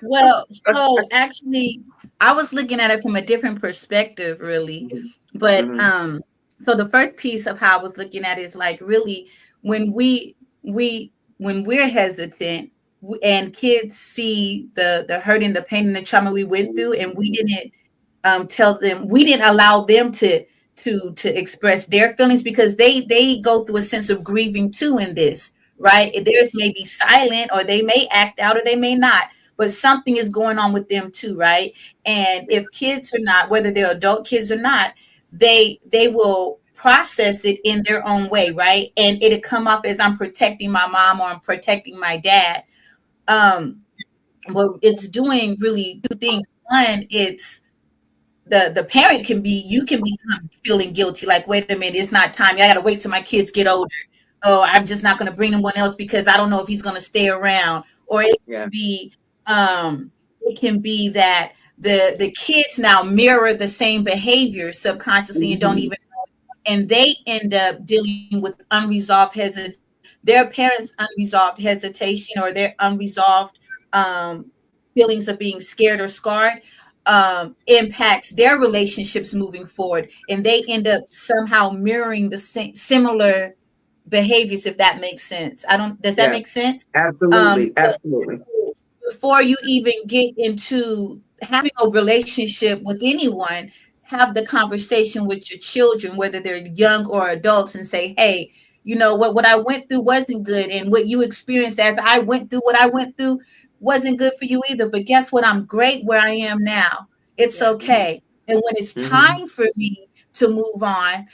Well, so actually, I was looking at it from a different perspective, really. But so the first piece of how I was looking at it is like really when we're hesitant and kids see the hurt and the pain and the trauma we went through, and we didn't tell them, we didn't allow them to express their feelings, because they go through a sense of grieving too in this. Right? Theirs may be silent, or they may act out, or they may not, but something is going on with them too, right? And if kids are not, whether they're adult kids or not, they will process it in their own way, right? And it'll come off as I'm protecting my mom or I'm protecting my dad. Well, it's doing really 2 things. One, it's the parent you can become feeling guilty, like, wait a minute, it's not time. I gotta wait till my kids get older. Oh, I'm just not going to bring anyone else because I don't know if he's going to stay around. Or it can be that the kids now mirror the same behavior subconsciously and don't even know, and they end up dealing with their parents' unresolved hesitation, or their unresolved feelings of being scared or scarred impacts their relationships moving forward, and they end up somehow mirroring the similar behaviors, if that makes sense. Does that make sense? Absolutely. Absolutely. before you even get into having a relationship with anyone, have the conversation with your children, whether they're young or adults, and say, hey, you know what I went through wasn't good. And what you experienced as I went through what I went through wasn't good for you either. But guess what? I'm great where I am now. It's okay. And when it's time for me to move on,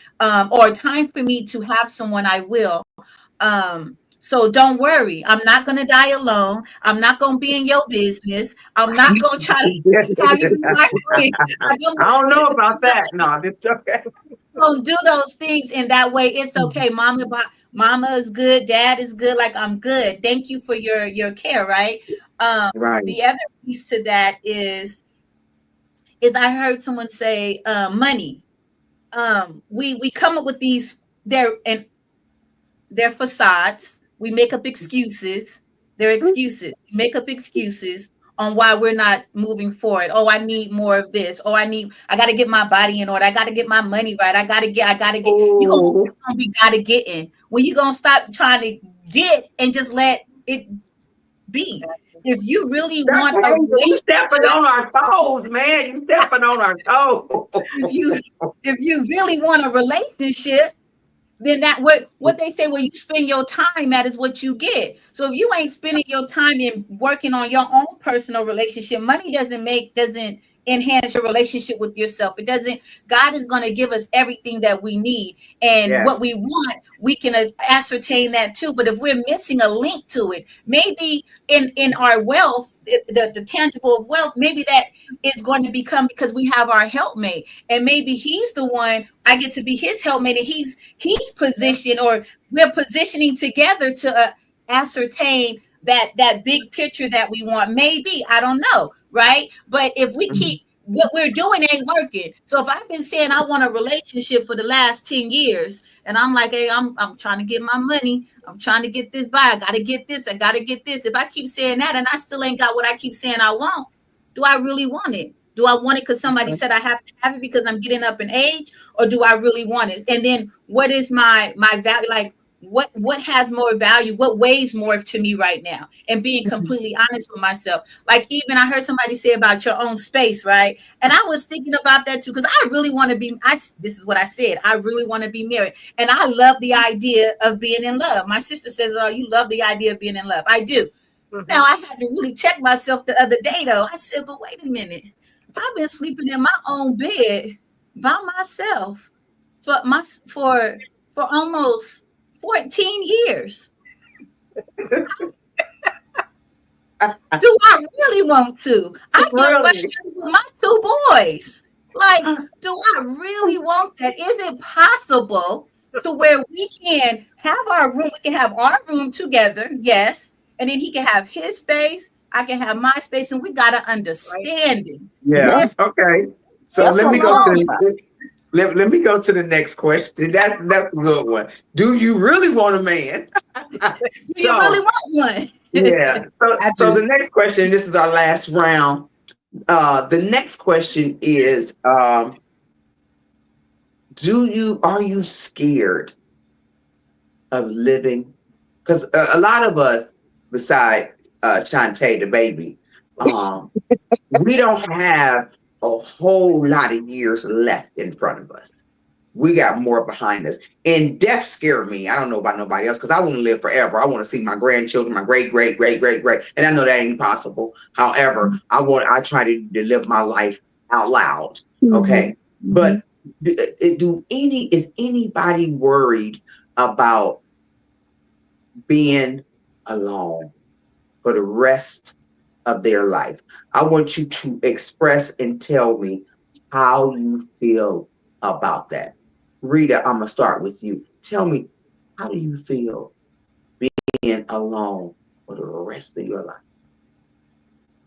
or time for me to have someone, I will. So don't worry. I'm not going to die alone. I'm not going to be in your business. I'm not going to try to have you be my friend. I don't know about that. No, it's okay. Don't do those things in that way. It's okay. Mama is good. Dad is good. Like, I'm good. Thank you for your care. Right. Right. The other piece to that is I heard someone say, money. We come up with these, they're facades. We make up excuses. They're excuses. We make up excuses on why we're not moving forward. Oh, I need more of this. Oh, I got to get my body in order. I got to get my money right. I got to get, you're going to be got to get in. When you going to stop trying to get and just let it be. If you really want a relationship, you stepping on our toes, man. You stepping on our toes. If you really want a relationship, then that what they say, where you spend your time at is what you get. So if you ain't spending your time in working on your own personal relationship, money doesn't enhance your relationship with yourself. It doesn't. God is going to give us everything that we need, and what we want, we can ascertain that too. But if we're missing a link to it, maybe in our wealth, the tangible of wealth, maybe that is going to become because we have our helpmate, and maybe he's the one, I get to be his helpmate, and he's positioned, or we're positioning together to ascertain that big picture that we want. Maybe, I don't know, right? But if we keep what we're doing ain't working. So if I've been saying I want a relationship for the last 10 years, and I'm like, hey, I'm trying to get my money, I'm trying to get this by, I gotta get this, I gotta get this. If I keep saying that and I still ain't got what I keep saying I want, do I really want it? Do I want it because somebody said I have to have it because I'm getting up in age, or do I really want it? And then what is my value? Like, what has more value? What weighs more to me right now? And being completely honest with myself. Like, even I heard somebody say about your own space, right? And I was thinking about that too, because I really want to be, this is what I said, I really want to be married. And I love the idea of being in love. My sister says, oh, you love the idea of being in love. I do. Now, I had to really check myself the other day, though. I said, but wait a minute. I've been sleeping in my own bed by myself for almost 14 years. Do I really want to? I get frustrated with my 2 boys. Like, do I really want that? Is it possible to where we can have our room? We can have our room together, yes, and then he can have his space, I can have my space, and we gotta understand it. Yeah. Okay. So let me go to the next question. That's a good one. Do you really want a man? Do you really want one? Yeah. So the next question, this is our last round. The next question is, are you scared of living? Because a lot of us, besides Shantae, the baby, we don't have a whole lot of years left in front of us. We got more behind us. And death scared me. I don't know about nobody else, because I want to live forever. I want to see my grandchildren, my great. And I know that ain't possible. However, I try to live my life out loud. Okay. But is anybody worried about being alone for the rest of their life? I want you to express and tell me how you feel about that. Rita, I'm gonna start with you. Tell me, how do you feel being alone for the rest of your life?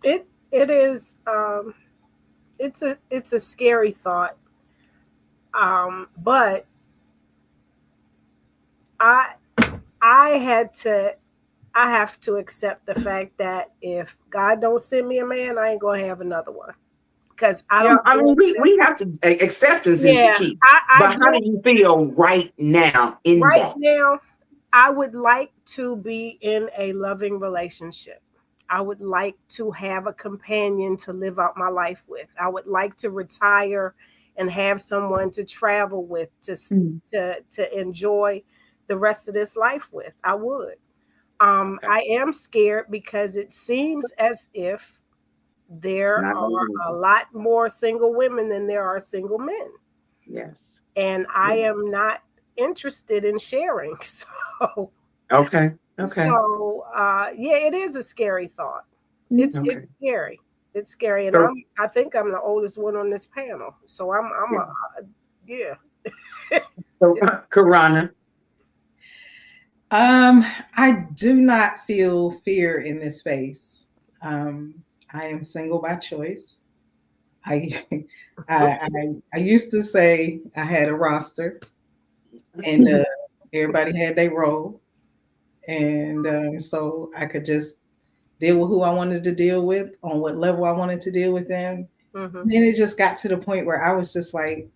It is it's a scary thought, but I have to accept the fact that if God don't send me a man, I ain't gonna have another one. Because we have to, acceptance is the key. But how do you feel right now in that? Right now, I would like to be in a loving relationship. I would like to have a companion to live out my life with. I would like to retire and have someone to travel with, to enjoy the rest of this life with. I would. I am scared because it seems as if there are a lot more single women than there are single men. Yes. And I am not interested in sharing. So Okay. So yeah, it is a scary thought. It's scary. It's scary. And So- I think I'm the oldest one on this panel. So I'm yeah. So, Karana. I do not feel fear in this space. I am single by choice. I used to say I had a roster, and everybody had their role, and so I could just deal with who I wanted to deal with on what level I wanted to deal with them. Mhm. Then it just got to the point where I was just like,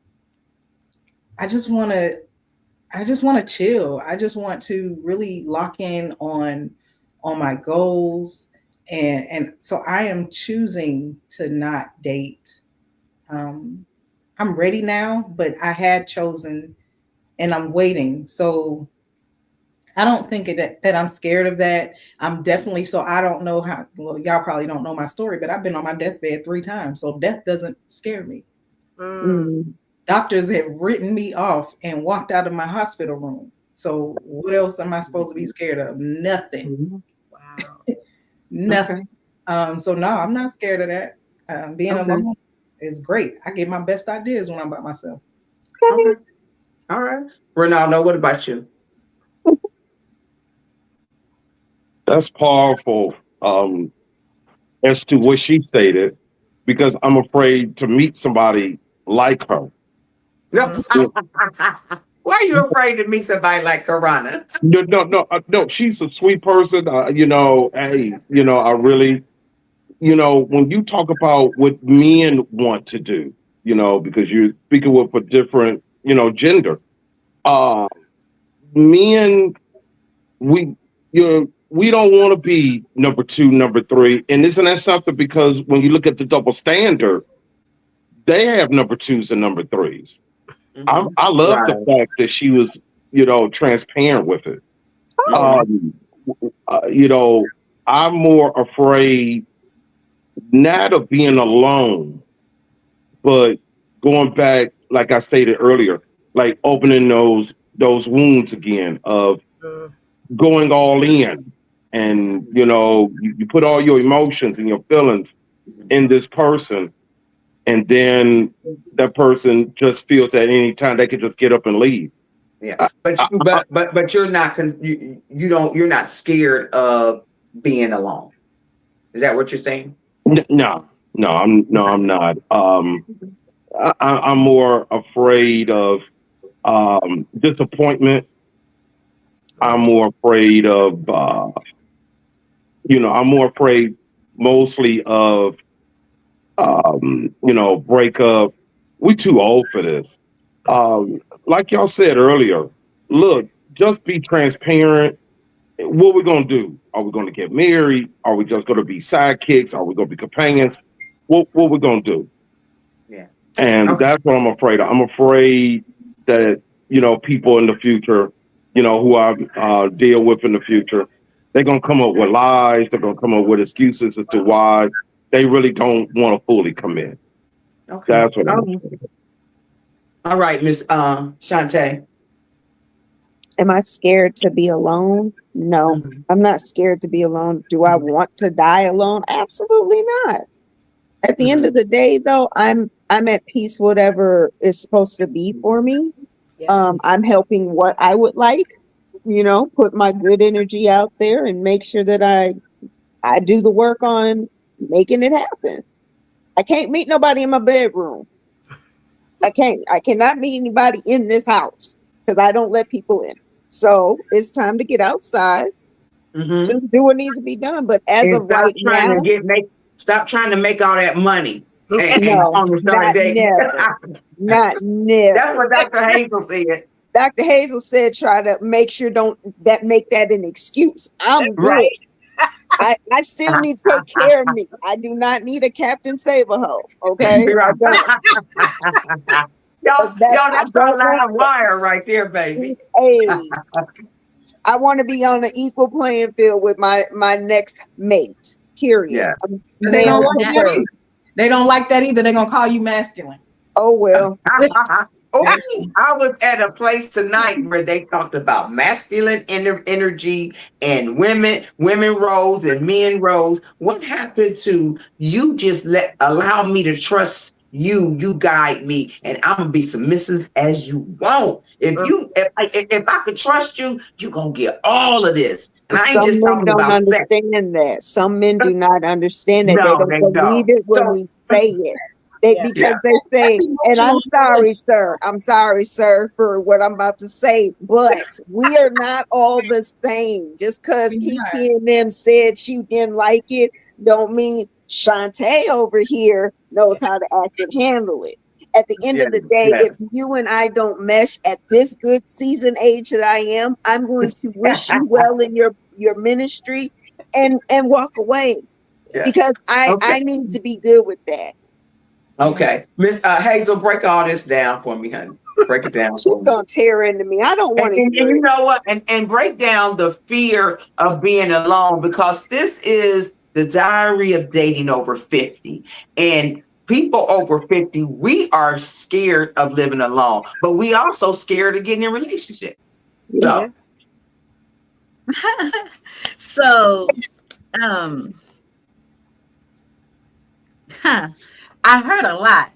I just want to chill. I just want to really lock in on my goals, and so I am choosing to not date. I'm ready now, but I had chosen, and I'm waiting. So I don't think that I'm scared of that. I'm definitely, so I don't know how, well, y'all probably don't know my story, but I've been on my deathbed 3 times. So death doesn't scare me. Doctors have written me off and walked out of my hospital room. So what else am I supposed to be scared of? Nothing. Wow. Nothing. So no, I'm not scared of that. Being alone is great. I get my best ideas when I'm by myself. Okay. All right. Ronaldo, what about you? That's powerful, as to what she stated, because I'm afraid to meet somebody like her. Why are you afraid to meet somebody like Karana? No. She's a sweet person. Hey, I really, when you talk about what men want to do, because you're speaking with a different, gender. Men, we, we don't want to be number 2, number 3, and isn't that something? Because when you look at the double standard, they have number 2s and number 3s. I love the fact that she was, transparent with it. I'm more afraid not of being alone, but going back, like I stated earlier, like opening those wounds again of going all in, and you put all your emotions and your feelings in this person, and then that person just feels that any time they could just get up and leave. Yeah, but you're not you're not scared of being alone. Is that what you're saying? No, I'm not. I'm more afraid of disappointment. I'm more afraid of I'm more afraid mostly of breakup. We too old for this. Like y'all said earlier, look, just be transparent. What we're gonna do? Are we gonna get married? Are we just gonna be sidekicks? Are we gonna be companions? What we're gonna do? Yeah. And that's what I'm afraid of. I'm afraid that people in the future, who I deal with in the future, they're gonna come up with lies. They're gonna come up with excuses as to why they really don't want to fully commit. Okay. That's what I'm afraid of. All right, Miss Shantae. Am I scared to be alone? No, I'm not scared to be alone. Do I want to die alone? Absolutely not. At the end of the day, though, I'm at peace. Whatever is supposed to be for me, I'm helping what I would like. Put my good energy out there and make sure that I do the work on making it happen. I can't meet nobody in my bedroom. I cannot meet anybody in this house because I don't let people in. So it's time to get outside. Just do what needs to be done. But as of right now, stop trying to make all that money. No, not never. Not never. That's what Dr. Hazel said. Dr. Hazel said, try to make sure make that an excuse. I'm good. Right. I still need to take care of me. I do not need a Captain Save-A-Ho. Okay. I don't. Y'all, that's don't our live want wire right there, baby. Hey, I want to be on an equal playing field with my next mate. Period. Yeah. They don't Male like that preferred. either. They don't like that either. They're gonna call you masculine. Oh well. I was at a place tonight where they talked about masculine energy and women roles and men roles. What happened to you? Just allow me to trust you. You guide me, and I'm gonna be submissive as you want. If I could trust you, you gonna get all of this. And I ain't Some just men talking don't about sex. understand that. Some men do not understand that. No, they they don't believe don't. it when So- we say it. Because they say, That's and I'm emotional sorry, sir. I'm sorry, sir, for what I'm about to say, but we are not all the same. Just because We're not. Kiki and them said she didn't like it, don't mean Shantae over here knows how to act and handle it. At the end of the day, if you and I don't mesh at this good season age that I am, I'm going to wish you well in your ministry and walk away. Yeah. Because I need to be good with that. Okay, Miss Hazel, break all this down for me, honey. Break it down. She's gonna tear into me. I don't want to. And you know what? And break down the fear of being alone, because this is the diary of dating over 50. And people over 50, we are scared of living alone, but we also scared of getting in relationships. So, So, I heard a lot.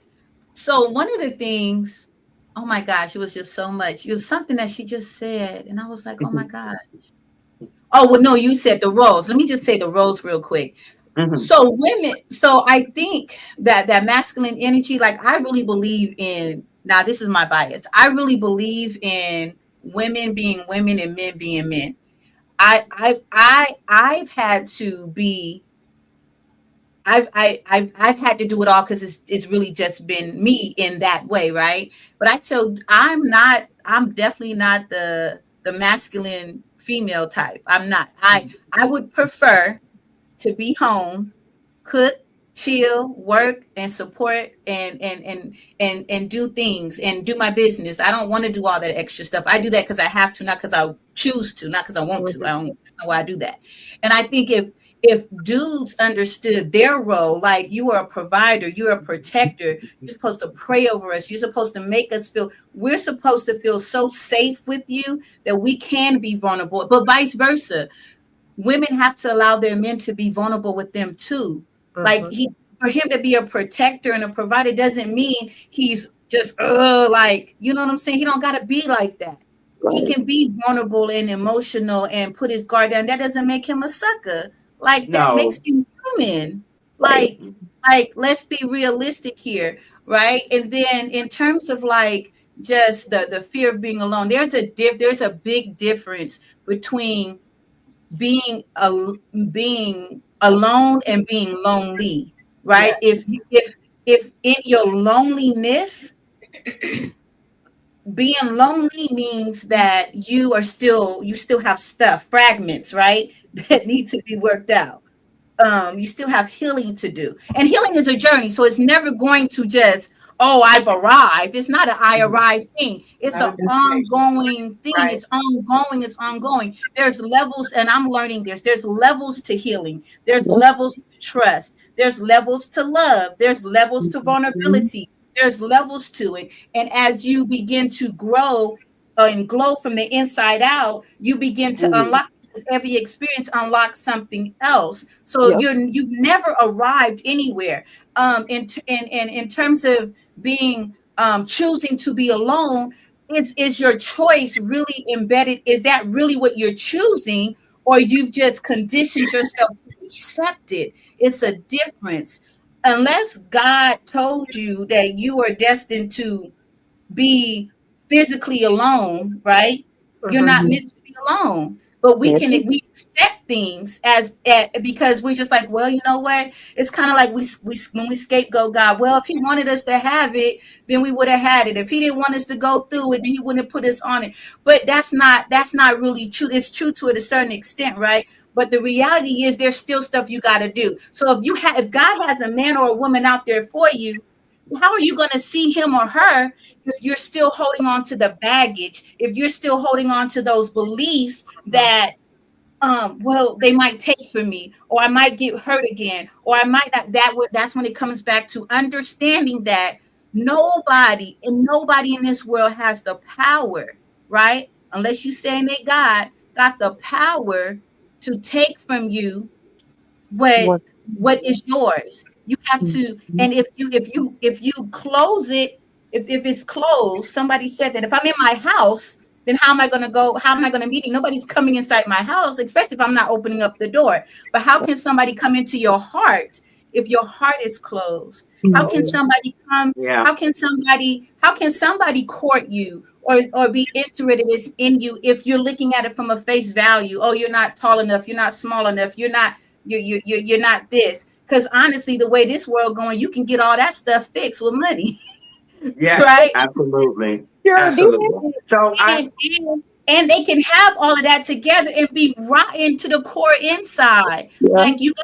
So one of the things, oh my gosh, it was just so much. It was something that she just said, and I was like, oh my gosh. Oh, well, no, you said the roles. Let me just say the roles real quick. So women, so I think that masculine energy, like I really believe in, now this is my bias, I really believe in women being women and men being men. I've had to be, I've had to do it all because it's really just been me in that way, right? But I'm definitely not the masculine female type. I'm not. I would prefer to be home, cook, chill, work, and support and do things and do my business. I don't want to do all that extra stuff. I do that because I have to, not because I choose to, not because I want to. I don't know why I do that. And I think if dudes understood their role, like you are a provider, you're a protector, you're supposed to pray over us, you're supposed to make us feel, we're supposed to feel so safe with you that we can be vulnerable, but vice versa. Women have to allow their men to be vulnerable with them too. Like for him to be a protector and a provider doesn't mean he's just like, you know what I'm saying? He don't got to be like that. He can be vulnerable and emotional and put his guard down. That doesn't make him a sucker. Like that makes him human. Like let's be realistic here, right? And then in terms of like just the fear of being alone, there's a big difference between being alone and being lonely, right? Yes. If in your loneliness, being lonely means that you still have stuff, fragments, right, that need to be worked out. You still have healing to do, and healing is a journey, so it's never going to just, oh, I've arrived. It's not an I arrived thing. It's an ongoing thing. Right. It's ongoing. There's levels, and I'm learning this. There's levels to healing. There's levels to trust. There's levels to love. There's levels to vulnerability. There's levels to it. And as you begin to grow and glow from the inside out, you begin to unlock. Every experience unlocks something else. So you've never arrived anywhere. In terms of being choosing to be alone, is your choice really embedded? Is that really what you're choosing, or you've just conditioned yourself to accept it? It's a difference. Unless God told you that you are destined to be physically alone, right? You're not meant to be alone. But we accept things as because we're just like, well, you know what? It's kind of like we when we scapegoat God. Well, if He wanted us to have it, then we would have had it. If He didn't want us to go through it, then He wouldn't have put us on it. But that's not really true. It's true to a certain extent, right? But the reality is there's still stuff you got to do. So if God has a man or a woman out there for you, how are you going to see him or her if you're still holding on to the baggage, if you're still holding on to those beliefs that well, they might take from me, or I might get hurt again, or I might not. That's when it comes back to understanding that nobody in this world has the power, right? Unless you saying that God got the power to take from you what is yours. You have to, and if you close it, if it's closed, somebody said that if I'm in my house, then how am I going to go? How am I going to meet? Nobody's coming inside my house, especially if I'm not opening up the door. But how can somebody come into your heart if your heart is closed? How can somebody come? Yeah. How can somebody court you or be interested in you if you're looking at it from a face value? Oh, you're not tall enough. You're not small enough. You're not this. Because honestly, the way this world going, you can get all that stuff fixed with money. Yeah, right? Absolutely. Sure Absolutely. So and they can have all of that together and be rotten to the core inside. Like you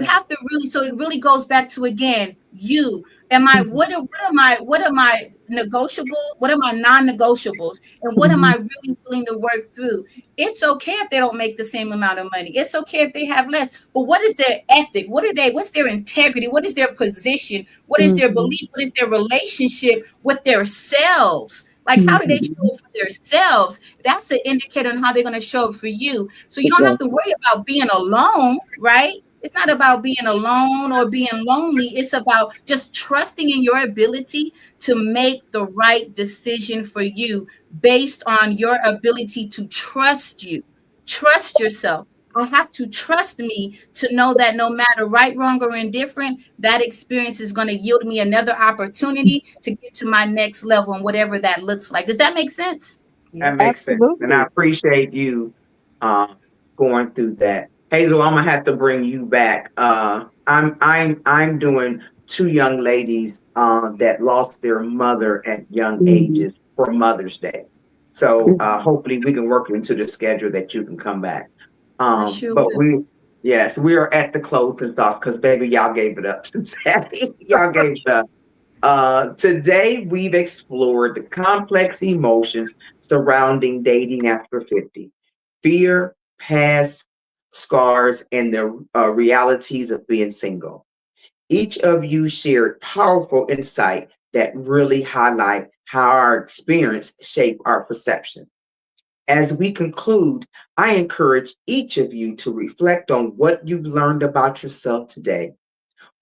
have to really, so it really goes back to, again, what are my negotiable, what are my non-negotiables, and what am I really willing to work through? It's okay if they don't make the same amount of money. It's okay if they have less, but what is their ethic? What's their integrity? What is their position? What is their belief? What is their relationship with their selves? Like, how do they show up for themselves? That's an indicator on how they're going to show up for you. So you don't have to worry about being alone, right? It's not about being alone or being lonely. It's about just trusting in your ability to make the right decision for you based on your ability to trust you. Trust yourself. I have to trust me to know that no matter right, wrong, or indifferent, that experience is going to yield me another opportunity to get to my next level and whatever that looks like. Does that make sense? that makes sense. And I appreciate you going through that. Hazel, I'm gonna have to bring you back. I'm doing two young ladies that lost their mother at young ages for Mother's Day. So hopefully we can work into the schedule that you can come back. But we are at the closing thoughts because baby, y'all gave it up. Y'all gave it up. Today we've explored the complex emotions surrounding dating after 50. Fear, past scars, and the realities of being single. Each of you shared powerful insight that really highlight how our experience shape our perception. As we conclude, I encourage each of you to reflect on what you've learned about yourself today,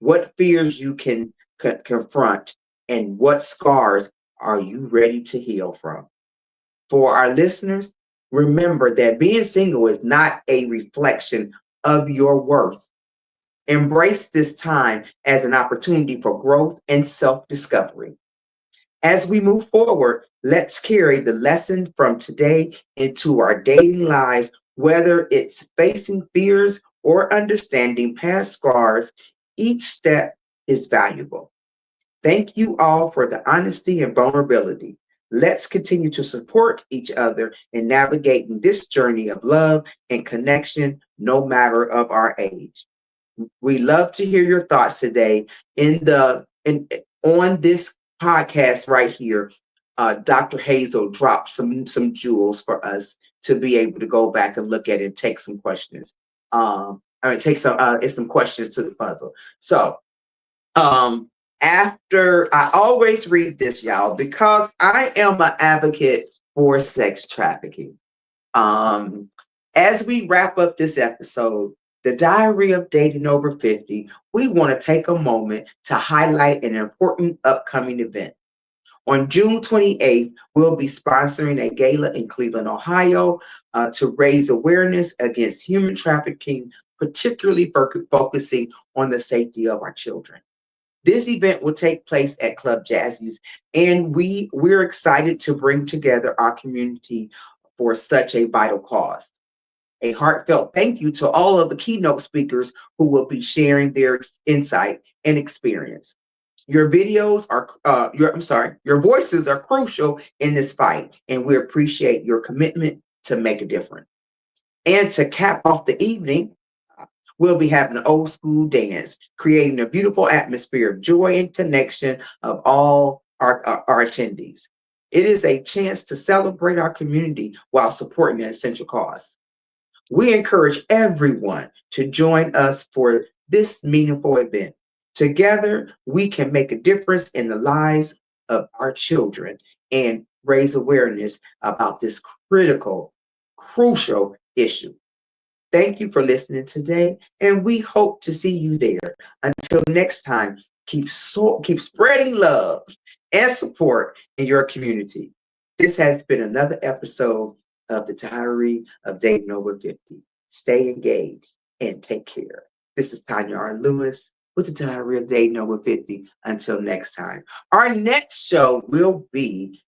what fears you can confront, and what scars are you ready to heal from. For our listeners, remember that being single is not a reflection of your worth. Embrace this time as an opportunity for growth and self-discovery. As we move forward, let's carry the lesson from today into our dating lives, whether it's facing fears or understanding past scars. Each step is valuable. Thank you all for the honesty and vulnerability. Let's continue to support each other in navigating this journey of love and connection, no matter of our age. We love to hear your thoughts today on this podcast right here. Dr. Hazel dropped some jewels for us to be able to go back and look at and take some questions. Take some questions to the puzzle. So, after I always read this, y'all, because I am an advocate for sex trafficking. As we wrap up this episode, The Diary of Dating Over 50, we want to take a moment to highlight an important upcoming event. On June 28th, we'll be sponsoring a gala in Cleveland, Ohio, to raise awareness against human trafficking, particularly focusing on the safety of our children. This event will take place at Club Jazzy's, and we're excited to bring together our community for such a vital cause. A heartfelt thank you to all of the keynote speakers who will be sharing their insight and experience. Your voices are crucial in this fight, and we appreciate your commitment to make a difference. And to cap off the evening, we'll be having an old school dance, creating a beautiful atmosphere of joy and connection of all our attendees. It is a chance to celebrate our community while supporting an essential cause. We encourage everyone to join us for this meaningful event. Together, we can make a difference in the lives of our children and raise awareness about this critical, crucial issue. Thank you for listening today, and we hope to see you there. Until next time, keep spreading love and support in your community. This has been another episode of the Diary of Dating Over 50. Stay engaged and take care. This is Tanya R. Lewis with the Diary of Dating Over 50. Until next time. Our next show will be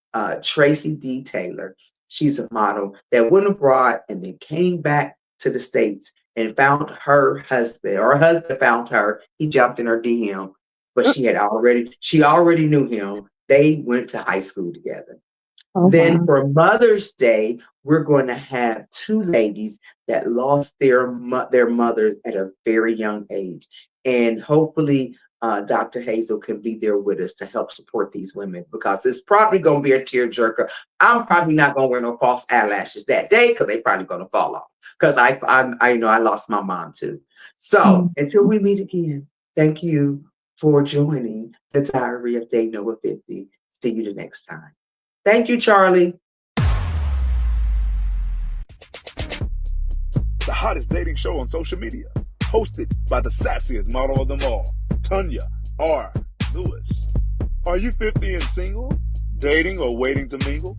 Tracy D. Taylor. She's a model that went abroad and then came back to the States and found her husband, or her husband found her. He jumped in her DM, but she already knew him. They went to high school together. Then for Mother's Day, we're going to have two ladies that lost their mothers at a very young age. And hopefully Dr. Hazel can be there with us to help support these women, because it's probably going to be a tearjerker. I'm probably not going to wear no false eyelashes that day because they're probably going to fall off, because I know I lost my mom too. So until we meet again, thank you for joining the Diary of Dating Over 50. See you the next time. Thank you, Charlie. The hottest dating show on social media, hosted by the sassiest model of them all, Tanya R. Lewis. Are you 50 and single, dating or waiting to mingle?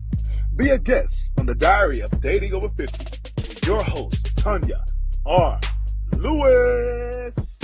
Be a guest on the Diary of Dating Over 50 with your host, Tanya R. Lewis.